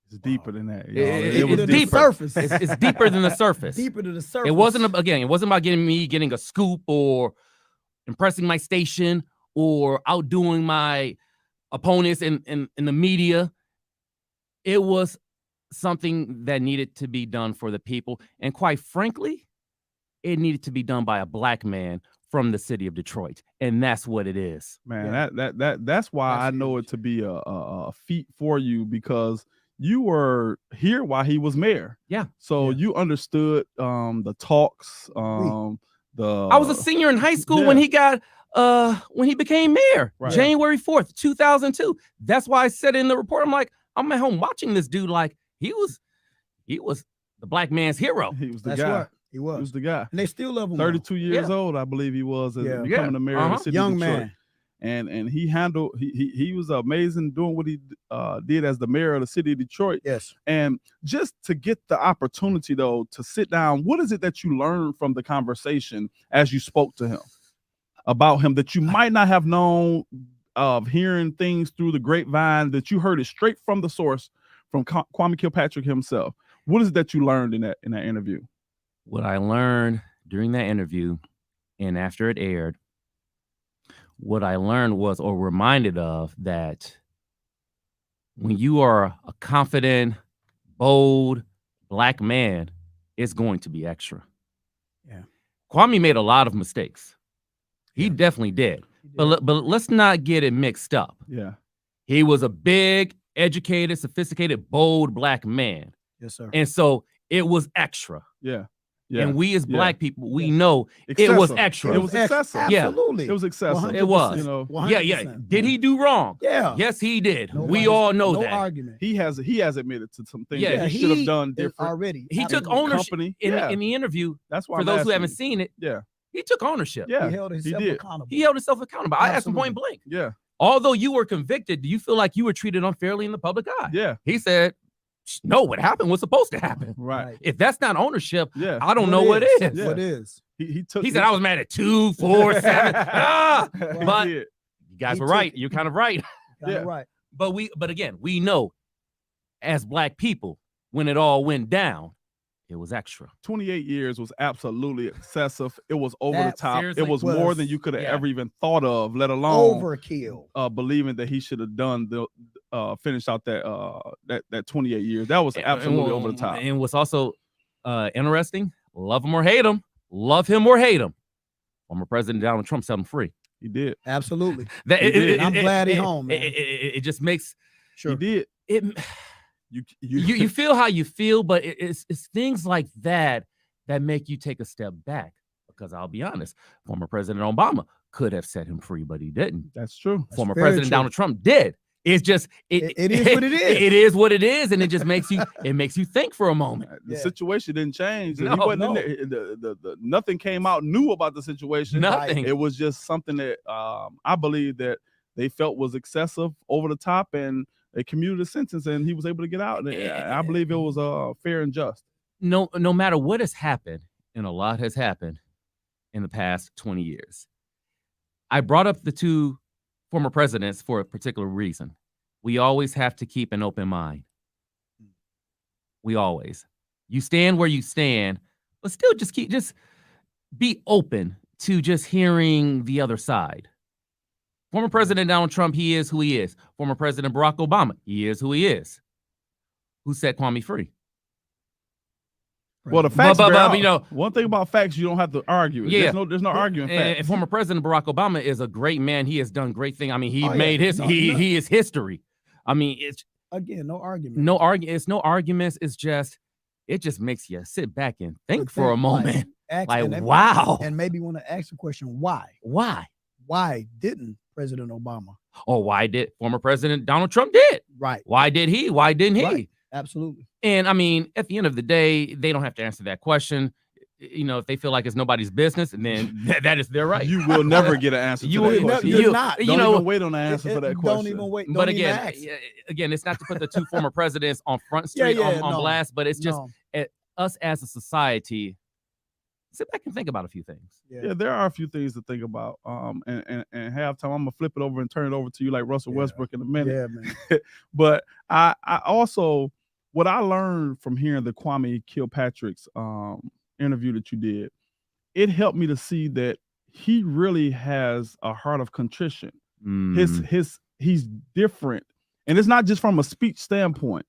It's deeper than that. It was was the deeper. surface. It's deeper than the surface. Deeper to the surface. It wasn't about getting a scoop or impressing my station or outdoing my opponents in the media. It was something that needed to be done for the people. And quite frankly, it needed to be done by a black man from the city of Detroit, and that's what it is. Man, that's why I know it to be a feat for you, because you were here while he was mayor. Yeah. So you understood the talks. I was a senior in high school when he got when he became mayor, January 4th, 2002. That's why I said in the report, I'm like, I'm at home watching this dude like he was the black man's hero. He was the guy. Right. He was the guy. And they still love him. 32 years old, I believe he was, becoming the mayor of the city young of Detroit. man. And he was amazing doing what he did as the mayor of the city of Detroit. Yes. And just to get the opportunity, though, to sit down, what is it that you learned from the conversation as you spoke to him about him that you might not have known of hearing things through the grapevine, that you heard it straight from the source from Kwame Kilpatrick himself? What is it that you learned in that interview? What I learned during that interview and after it aired, what I learned was, or reminded of, that when you are a confident, bold black man, it's going to be extra. Yeah. Kwame made a lot of mistakes. He definitely did. But let's not get it mixed up. Yeah. He was a big, educated, sophisticated, bold black man. Yes, sir. And so it was extra. Yeah. Yeah. And we as black people, we know it was extra. It was excessive. Absolutely. It was excessive. It was. You know, 100%. Did he do wrong? Yeah. Yes, he did. Nobody's- We all know no that. argument. he has admitted to some things Yeah, that he should have done is different. already. He took Absolutely. ownership Company. in the interview. That's why For I'm those who asking haven't you. seen it, Yeah. he took ownership. Yeah. He held himself did. accountable. He held himself accountable. I asked him Absolutely. point blank. Yeah. Although you were convicted, do you feel like you were treated unfairly in the public eye? Yeah. He said, no, what happened was supposed to happen. Right. If that's not ownership, Yeah. I don't know what is. Yeah. What is? He took. He said, I was mad at 2, 4, 7. He But did. you guys He were took right. it. You're kind of right. Kinda Yeah. Right. But again, we know as black people, when it all went down, it was extra. 28 years was absolutely excessive. It was over the That top. seriously It was more than you could have yeah. ever even thought of, let alone Overkill. believing that he should have done the finished out that 28 years. That was absolutely over the top. And what's also interesting, love him or hate him, former President Donald Trump set him free. He did. Absolutely. He did. I'm glad he's home, man. It just makes Sure. He did. it. You feel how you feel, but it's things like that that make you take a step back. Because I'll be honest, former President Obama could have set him free, but he didn't. That's true. Former very President true. Donald Trump did. It's just It is what it is. It is what it is, and it just makes you think for a moment. The Yeah. situation didn't change. No, He wasn't in no. there. The nothing came out new about the situation. Nothing. It was just something that I believe that they felt was excessive, over the top, and they commuted a sentence, and he was able to get out. And I believe it was fair and just. No matter what has happened, and a lot has happened in the past 20 years. I brought up the two former presidents for a particular reason. We always have to keep an open mind. We always. You stand where you stand, but still just be open to just hearing the other side. Former President Donald Trump, he is who he is. Former President Barack Obama, he is who he is. Who set Kwame free? Well, the facts. But, bear out. you know, one thing about facts, you don't have to argue it. Yeah. There's no arguing facts. And former President Barack Obama is a great man. He has done great things. I mean, he Oh, yeah. made his No, he is history. I mean, it's Again, no argument. It's no arguments. It's just it just makes you sit back and think for a Like, moment. ask- Like, and then- wow. And maybe want to ask the question, why? Why? Why didn't President Obama? Or why did former President Donald Trump did? Right. Why did he? Why didn't he? Right. Absolutely. And I mean, at the end of the day, they don't have to answer that question. You know, if they feel like it's nobody's business, and then that is their right. You will never get an answer You to that will- question. You're not. Don't you know, even wait on the answer for that question. Don't even wait. but don't even again, ask. it's not to put the two former presidents on front Yeah, street yeah, on no. blast, but it's just No. us as a society. Sit back and think about a few things. Yeah, there are a few things to think about. And halftime, I'm gonna flip it over and turn it over to you like Russell Yeah. Westbrook in a minute. Yeah, man. But I also, what I learned from hearing the Kwame Kilpatrick's interview that you did, it helped me to see that he really has a heart of contrition. He's different, and it's not just from a speech standpoint.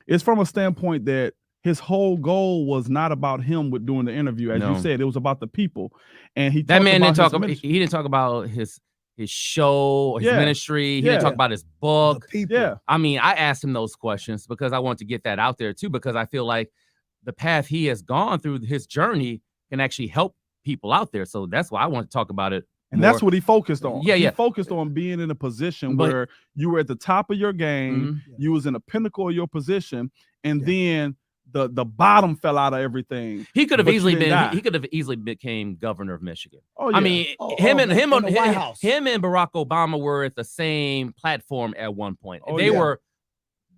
It's from a standpoint that his whole goal was not about him with doing the interview. As you said, it was about the people. And that man didn't talk about, he didn't talk about his show, his ministry. He didn't talk about his book. I mean, I asked him those questions because I want to get that out there too, because I feel like the path he has gone through, his journey, can actually help people out there. So that's why I want to talk about it. And that's what he focused on. He focused on being in a position where you were at the top of your game, you was in a pinnacle of your position, and then the bottom fell out of everything. He could have easily became governor of Michigan. I mean, him and Barack Obama were at the same platform at one point. They were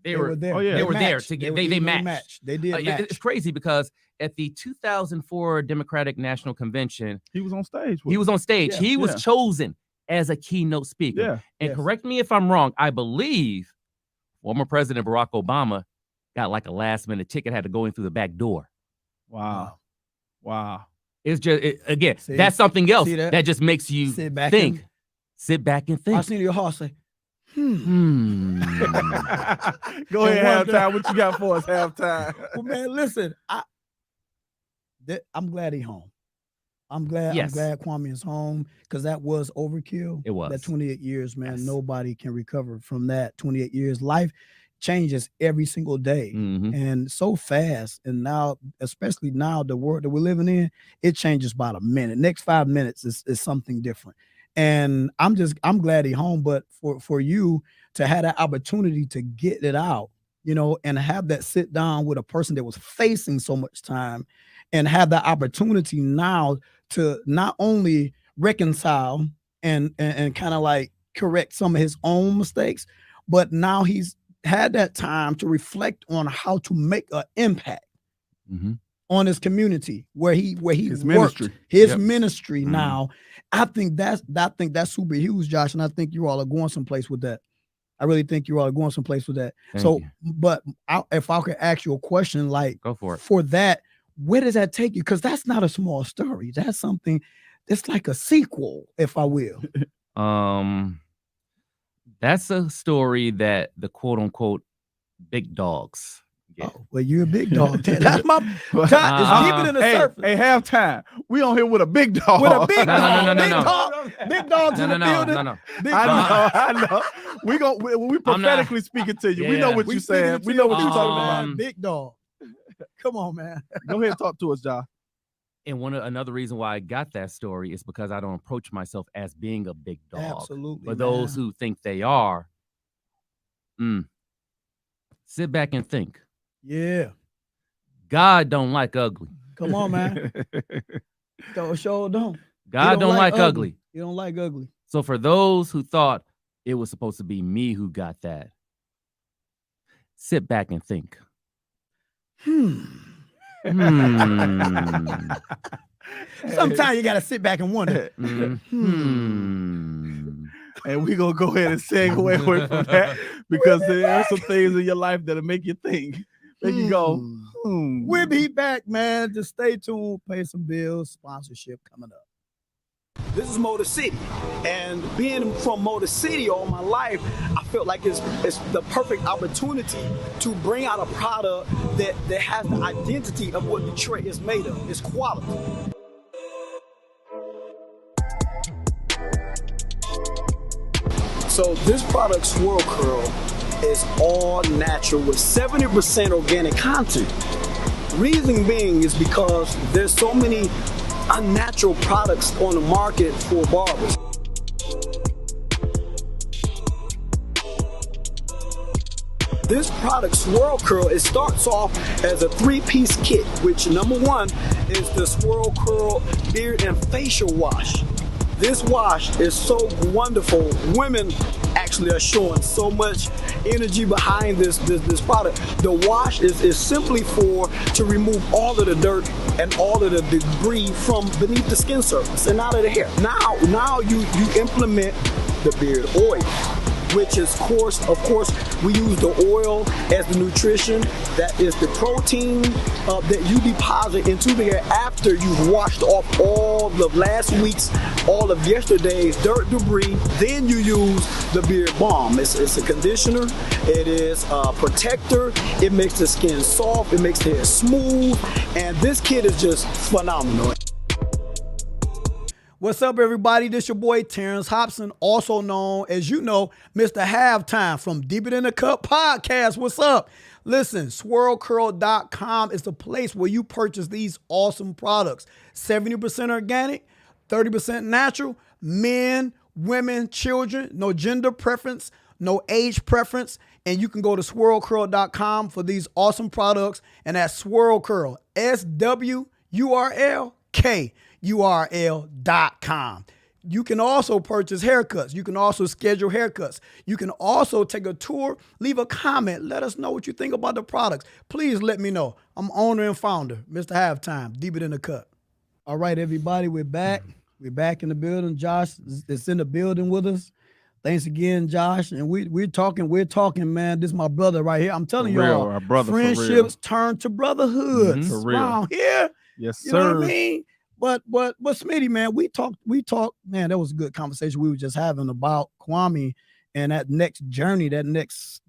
there. They matched. They did match. It's crazy because at the 2004 Democratic National Convention, he was on stage. He was chosen as a keynote speaker. And correct me if I'm wrong, I believe former President Barack Obama got like a last minute ticket, had to go in through the back door. Wow. It's just, that's something else that just makes you sit back and think. I seen your heart say, Go ahead, halftime. What you got for us, halftime? Well, man, listen, I'm glad he's home. I'm glad Kwame is home, because that was overkill. It was. That 28 years, man. Nobody can recover from that 28 years. Life changes every single day and so fast. And now, especially now, the world that we're living in, it changes by the minute. Next 5 minutes is something different. And I'm glad he's home. But for you to have that opportunity to get it out, you know, and have that sit down with a person that was facing so much time, and have that opportunity now to not only reconcile and kind of like correct some of his own mistakes, but now he's had that time to reflect on how to make an impact on his community where he his worked, ministry. His ministry. Now, I think that's super huge, Josh, and I think you all are going someplace with that. I really think you all are going someplace with that. But if I could ask you a question, like, go for it. For that, where does that take you? Because that's not a small story. That's something that's like a sequel, if I will. That's a story that the quote unquote big dogs get. Oh, well, you're a big dog. That's my it's deeper than the surface. Hey, halftime. We on here with a big dog. With a big dog. No. Big dogs in the building. No. I know. We prophetically speaking to you. We know what you're saying. We know what you're talking about. Big dog. Come on, man. Go ahead and talk to us, Josh. And another reason why I got that story is because I don't approach myself as being a big dog. Absolutely. For those who think they are, sit back and think. Yeah. God don't like ugly. Come on, man. Don't. God don't like ugly. You don't like ugly. So for those who thought it was supposed to be me who got that, sit back and think. Sometimes you gotta sit back and wonder. And we're gonna go ahead and segue away from that, because there are some things in your life that'll make you think. Make you go, We'll be back, man. Just stay tuned, pay some bills, sponsorship coming up. This is Motor City, and being from Motor City all my life, I felt like it's the perfect opportunity to bring out a product that has the identity of what Detroit is made of. It's quality. So this product, Swirl Curl, is all natural with 70% organic content. Reason being is because there's so many unnatural products on the market for barbers. This product, Swirl Curl, it starts off as a 3-piece kit, which number one is the Swirl Curl Beard and Facial Wash. This wash is so wonderful. Women actually are showing so much energy behind this product. The wash is simply to remove all of the dirt and all of the debris from beneath the skin surface and out of the hair. Now you implement the beard oil. which is of course, we use the oil as the nutrition. That is the protein that you deposit into the hair after you've washed off all of last week's, all of yesterday's dirt debris. Then you use the beard balm. It's a conditioner. It is a protector. It makes the skin soft. It makes the hair smooth. And this kit is just phenomenal. What's up, everybody? This your boy Terrence Hobson, also known as, Mr. Halftime from Deeper Than the Cup podcast. What's up? Listen, swirlcurl.com is the place where you purchase these awesome products. 70% organic, 30% natural, men, women, children, no gender preference, no age preference. And you can go to swirlcurl.com for these awesome products. And that's Swirl Curl, SWURLKURL.com. You can also purchase haircuts. You can also schedule haircuts. You can also take a tour, leave a comment. Let us know what you think about the products. Please let me know. I'm owner and founder, Mr. Halftime, Deeper Than the Cut. All right, everybody, we're back. We're back in the building. Josh is in the building with us. Thanks again, Josh. And we're talking, man. This is my brother right here. I'm telling y'all, our brother, friendships turn to brotherhoods For real. around here. Yes, sir. You know what I mean? But Smitty, man, we talked, man, that was a good conversation we were just having about Kwame and that next journey, that next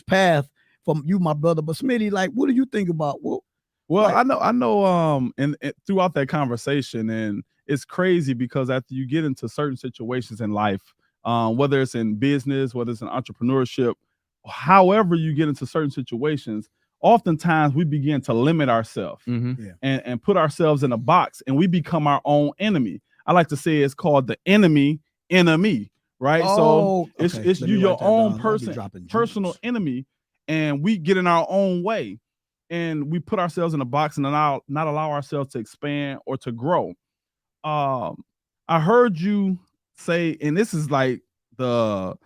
path from you, my brother. But Smitty, like, what do you think about? Well, I know, and throughout that conversation, and it's crazy because after you get into certain situations in life, whether it's in business, whether it's in entrepreneurship, however you get into certain situations, oftentimes we begin to limit ourselves and put ourselves in a box, and we become our own enemy. I like to say it's called the enemy, right? Oh, so it's you, your own personal enemy, and we get in our own way, and we put ourselves in a box and not allow ourselves to expand or to grow. I heard you say, and this is like the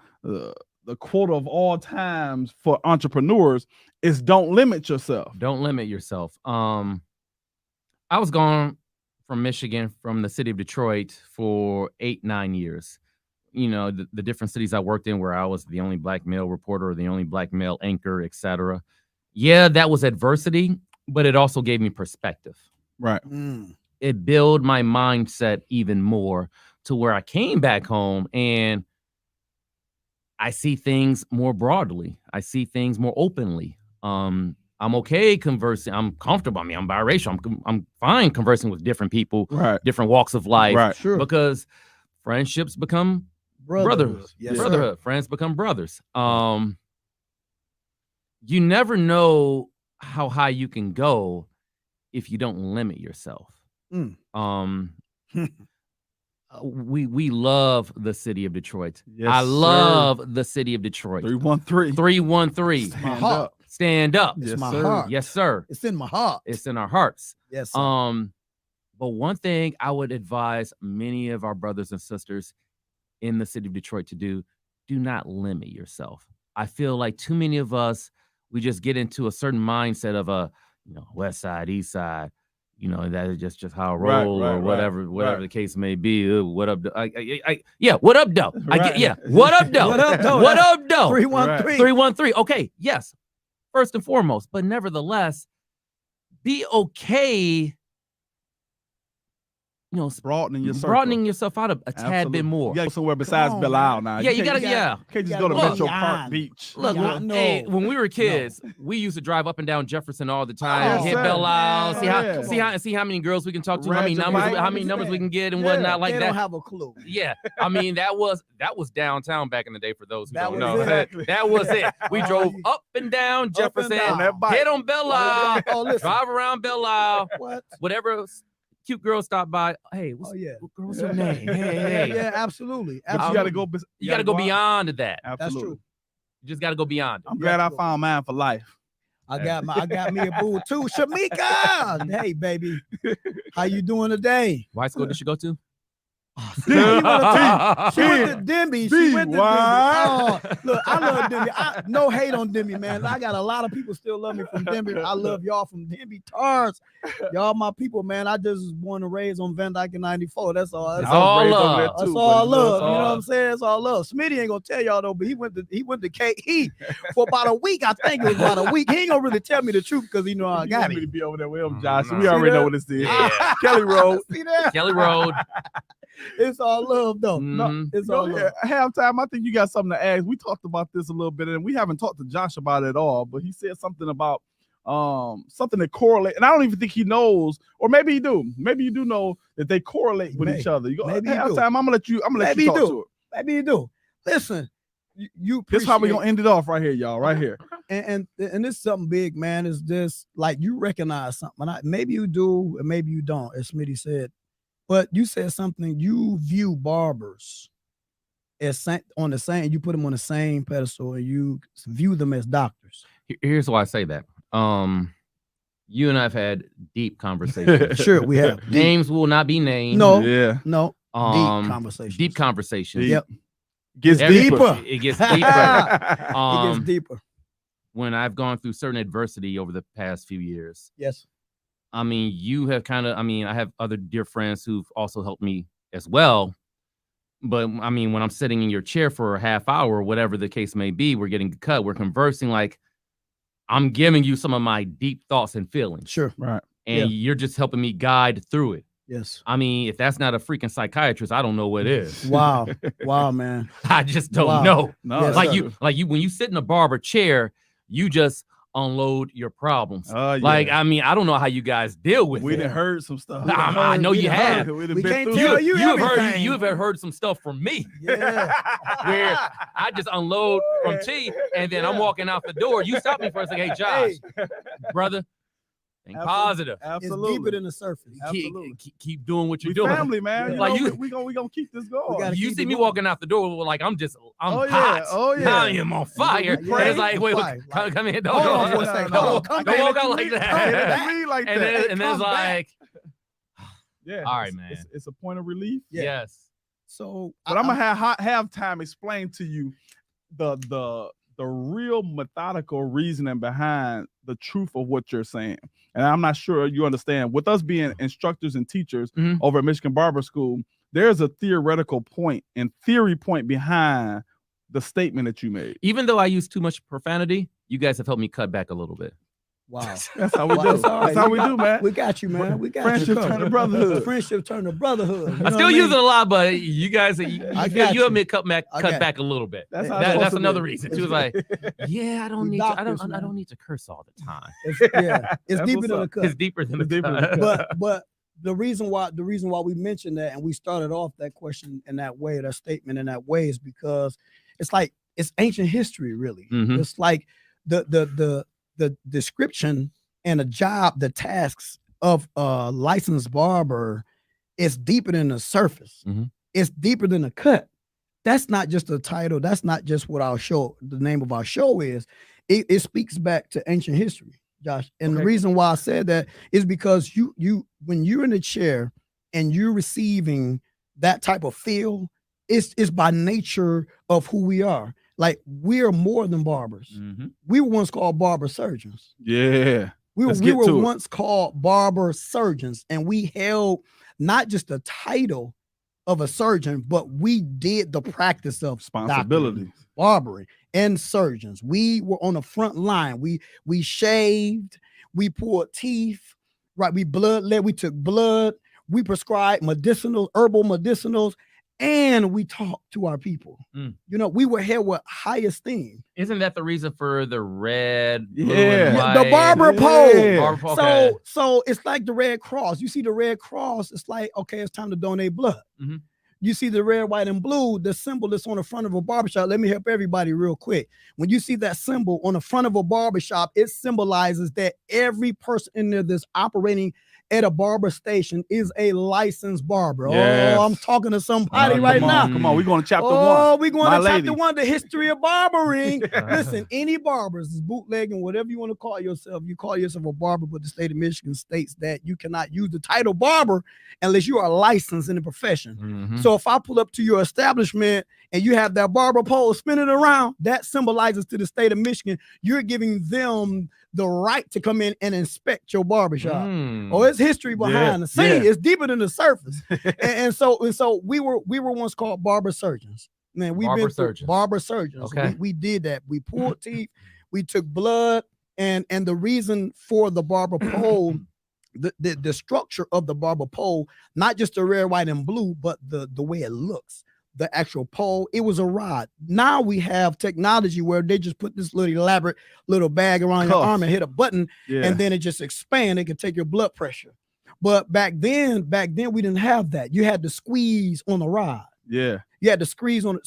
quote of all times for entrepreneurs, is don't limit yourself. Don't limit yourself. I was gone from Michigan, from the city of Detroit for 8-9 years. You know, the different cities I worked in where I was the only black male reporter or the only black male anchor, etc. Yeah, that was adversity, but it also gave me perspective. Right. It built my mindset even more to where I came back home and I see things more broadly. I see things more openly. I'm okay conversing. I'm comfortable. I mean, I'm biracial. I'm fine conversing with different people, different walks of life, because friendships become brotherhood. Yes, brotherhood. Friends become brothers. You never know how high you can go if you don't limit yourself. We love the city of Detroit. Yes, I love the city of Detroit. 313. Stand up. It's my heart. Yes, sir. It's in my heart. It's in our hearts. Yes, sir. But one thing I would advise many of our brothers and sisters in the city of Detroit to do not limit yourself. I feel like too many of us, we just get into a certain mindset of west side, east side. That is just how I roll, or whatever the case may be. What up? What up, though? What up, though? What up, though? 313. Okay, yes. First and foremost, but nevertheless, be okay. Broadening yourself out a tad bit more. You gotta go somewhere besides Belle Isle now. Yeah, you gotta can't just go to Metro Park Beach. Look, hey, when we were kids, we used to drive up and down Jefferson all the time, hit Belle Isle, see how many girls we can talk to, how many numbers we can get and whatnot like that. They don't have a clue. Yeah, I mean that was downtown back in the day for those who don't know. Exactly. That was it. We drove up and down Jefferson, hit on Belle Isle, drive around Belle Isle, whatever. Cute girl stopped by. Hey, what's your name? Hey. Yeah, absolutely. But you gotta go. You gotta go beyond that. Absolutely. That's true. You just gotta go beyond it. I'm glad I found mine for life. I got me a boo too. Shamika. Hey, baby. How you doing today? What school did you go to? She went to Demi. She went to Demi. Why? Oh, look, I love Demi. No hate on Demi, man. I got a lot of people still love me from Demi. I love y'all from Demi Tars. Y'all my people, man. I just was born and raised on Van Dyke in 94. That's all. That's all love. That's all love. You know what I'm saying? It's all love. Smitty ain't gonna tell y'all though, but he went to KE for about a week. I think it was about a week. He ain't gonna really tell me the truth because you know I got me it. to be over there with him, Josh. Mm-hmm. We already know what this is. Yeah. Kelly Road. See that? Kelly Road. It's all love though. No, Mhm. it's all love. Halftime, I think you got something to ask. We talked about this a little bit, and we haven't talked to Josh about it at all, but he said something about something that correlate, and I don't even think he knows, or maybe he do. Maybe you do know that they correlate with each other. You go Maybe you halftime. do. I'm gonna let you Maybe you talk do. to it. Maybe you do. Listen, you This is how we appreciate- gonna end it off right here, y'all. Right here. and it's something big, man. It's just like you recognize something. Maybe you do, and maybe you don't, as Smitty said. But you said something. You view barbers as on the same. You put them on the same pedestal, and you view them as doctors. Here's why I say that. You and I've had deep conversations. Sure, we have. Deep. Names will not be named. No, Yeah. no. Um, Deep conversations. Deep conversations. Deep. Yep. Gets Deeper. It gets deeper. It gets deeper. When I've gone through certain adversity over the past few years, Yes. I mean, you have I have other dear friends who've also helped me as well. But I mean, when I'm sitting in your chair for a half hour, whatever the case may be, we're getting cut, we're conversing, like I'm giving you some of my deep thoughts and feelings. Sure. Right. And you're just helping me guide through it. Yes. I mean, if that's not a freaking psychiatrist, I don't know what is. Wow. Wow, man. I just don't Wow. know. No, Yes, like sir. you, when you sit in a barber chair, you just unload your problems. Yeah. Like, I mean, I don't know how you guys deal with we it. done heard some stuff. I know you have. We done We been can't through tell it. you everything. You have heard some stuff from me Yeah. where I just unload from T, and then I'm walking out the door. You stop me for a second. Hey, Josh, brother, think positive. It's Absolutely. deeper than the surface. Absolutely. Keep doing what you're We doing. family, man. Yeah. Like We gonna keep this going. gotta You keep see it me going. walking out the door, like I'm Oh, hot. yeah. Oh, yeah. I am on fire. Yeah. And it's like, wait, Fire. come in. Hold on for a Don't second. don't Come don't back. walk out like Come that. back. Lead like And that. then it's come back. like, Yeah. all right, it's- man. It's a point of relief. Yeah. Yes. So But I'm gonna have time explain to you the real methodical reasoning behind the truth of what you're saying. And I'm not sure you understand. With us being instructors and teachers Mhm. over at Michigan Barber School, there's a theoretical point and theory point behind the statement that you made. Even though I use too much profanity, you guys have helped me cut back a little bit. wow. That's how we Well, do. it's all right. That's how we do, man. We got you, man. We got Friendship you. covered. turn to brotherhood. Friendship turn to brotherhood. You I know still what use mean? it a lot, but you guys, you got helped you. me cut back Okay. a little bit. That's how it's That's supposed to another be. reason. She was like, "Yeah, I don't We need doctors, I man. don't need to curse all the time. It's, yeah, it's That's deeper what's than a up. cut. It's deeper than It's the deeper than cut." but the reason why we mentioned that and we started off that question in that way, that statement in that way, is because it's like it's ancient history, really. Mhm. It's like the description and the job, the tasks of a licensed barber is deeper than the surface. Mhm. It's deeper than the cut. That's not just a title. That's not just what our show, the name of our show is. It speaks back to ancient history, Josh. And the Okay. reason why I said that is because you when you're in the chair and you're receiving that type of feel, it's by nature of who we are. Like we are more than barbers. Mhm. We were once called barber surgeons. Yeah. We Let's were get to it. once called barber surgeons, and we held not just the title of a surgeon, but we did the practice of Responsibilities. doctoring, barbering, and surgeons. We were on the front line. We shaved, we pulled teeth, right? We bloodlet, we took blood, we prescribed herbal medicinals, and we talked to our people. Mm. You know, we were held with high esteem. Isn't that the reason for the red, blue, Yeah. and Yeah, the white? barber Yeah. pole. Barber pole, okay. So it's like the Red Cross. You see the Red Cross, it's like, okay, it's time to donate blood. Mhm. You see the red, white, and blue, the symbol that's on the front of a barbershop. Let me help everybody real quick. When you see that symbol on the front of a barbershop, it symbolizes that every person in there that's operating at a barber station is a licensed barber. Yes. Oh, I'm talking to somebody right now. Come on, we're going to chapter 1. Oh, we're going My to chapter lady. 1, the history of barbering. Listen, any barbers is bootlegging, whatever you want to call yourself. You call yourself a barber, but the state of Michigan states that you cannot use the title barber unless you are licensed in the profession. So if I pull up to your establishment and you have that barber pole spinning around, that symbolizes to the state of Michigan, you're giving them the right to come in and inspect your barbershop. Oh, it's history behind the scene. It's deeper than the surface. and so we were once called barber surgeons. Man, we've been barber surgeons. Okay. We did that. We pulled teeth, we took blood, and the reason for the barber pole, the structure of the barber pole, not just the red, white, and blue, but the way it looks. The actual pole, it was a rod. Now we have technology where they just put this little elaborate little bag around your arm and hit a button, and then it just expands. It can take your blood pressure. But back then we didn't have that. You had to squeeze on the rod. Yeah. You had to squeeze on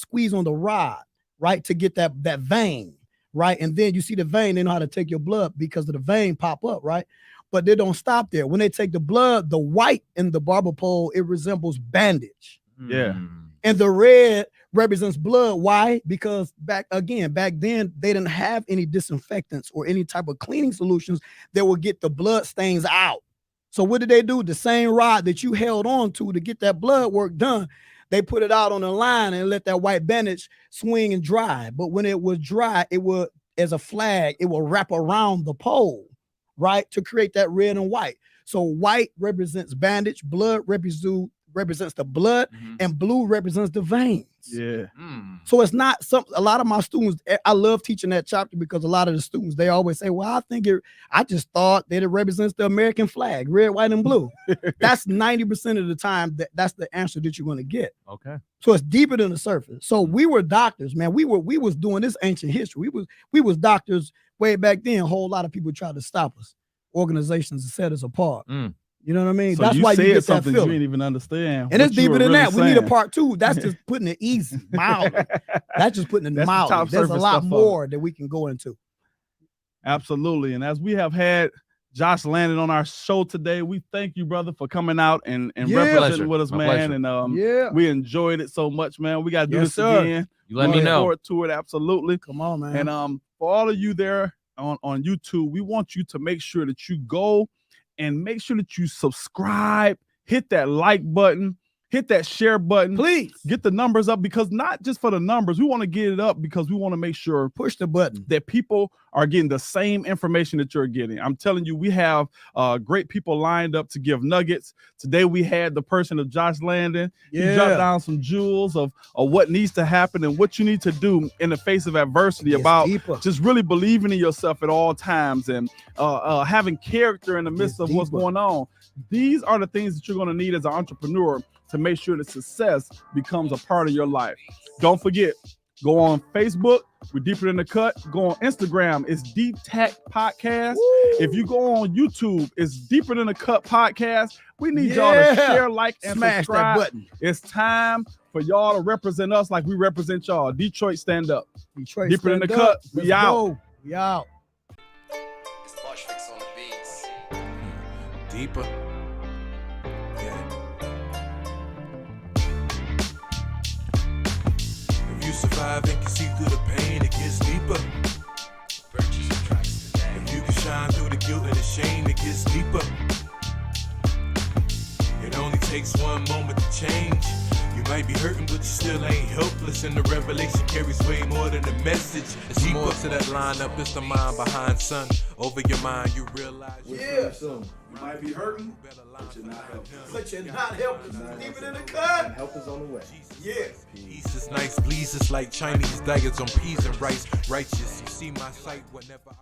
the rod, right, to get that vein, right? And then you see the vein, they know how to take your blood because of the vein pop up, right? But they don't stop there. When they take the blood, the white in the barber pole, it resembles bandage. Yeah. And the red represents blood. Why? Because back then, they didn't have any disinfectants or any type of cleaning solutions that would get the blood stains out. So what did they do? The same rod that you held on to get that blood work done, they put it out on the line and let that white bandage swing and dry. But when it was dry, it would, as a flag, it will wrap around the pole, right, to create that red and white. So white represents bandage, blood represents the blood, and blue represents the veins. Yeah. So it's not a lot of my students, I love teaching that chapter because a lot of the students, they always say, well, I just thought that it represents the American flag, red, white, and blue. That's 90% of the time that's the answer that you're going to get. Okay. So it's deeper than the surface. So we were doctors, man. We was doing this ancient history. We was doctors way back then. A whole lot of people tried to stop us. Organizations that set us apart. You know what I mean? So that's you why said you get something that you feeling. didn't even understand. And it's deeper than that. Saying. We need a part 2. That's just putting it easy, mild. That's just putting it mild. There's a lot more that we can go into. Absolutely. And as we have had Josh Landon on our show today, we thank you, brother, for coming out and representing with us, man. And we enjoyed it so much, man. We got to do this again. You let me know. Forward to it, absolutely. Come on, man. And for all of you there on YouTube, we want you to make sure that you go and make sure that you subscribe, hit that like button, hit that share button. Please get the numbers up, because not just for the numbers, we want to get it up because we want to make sure push the button that people are getting the same information that you're getting. I'm telling you, we have great people lined up to give nuggets. Today we had the person of Josh Landon. He dropped down some jewels of what needs to happen and what you need to do in the face of adversity, about just really believing in yourself at all times and having character in the midst of what's going on. These are the things that you're going to need as an entrepreneur to make sure that success becomes a part of your life. Don't forget, go on Facebook, we're Deeper Than the Cut. Go on Instagram, it's Deep Tech Podcast. Woo! If you go on YouTube, it's Deeper Than the Cut Podcast. We need y'all to share, like, and smash subscribe. That button. It's time for y'all to represent us like we represent y'all. Detroit, stand up. Detroit, Deeper Than the stand up. Cut. We out. We out. It's Bush Fix on the beats. Deeper. You survive and can see through the pain, it gets deeper. Virtue subtracts today. If you can shine through the guilt and the shame, it gets deeper. It only takes one moment to change. You might be hurting, but you still ain't helpless. And the revelation carries way more than the message. It's more to that lineup, it's the mind behind, son. Over your mind, you realize. You might be hurting, but you're not helpless. But you're not helpless. Deeper Than the Cut. Help is on the way. Peace is nice, please. It's like Chinese diets on peas and rice. Righteous, you see my sight whenever I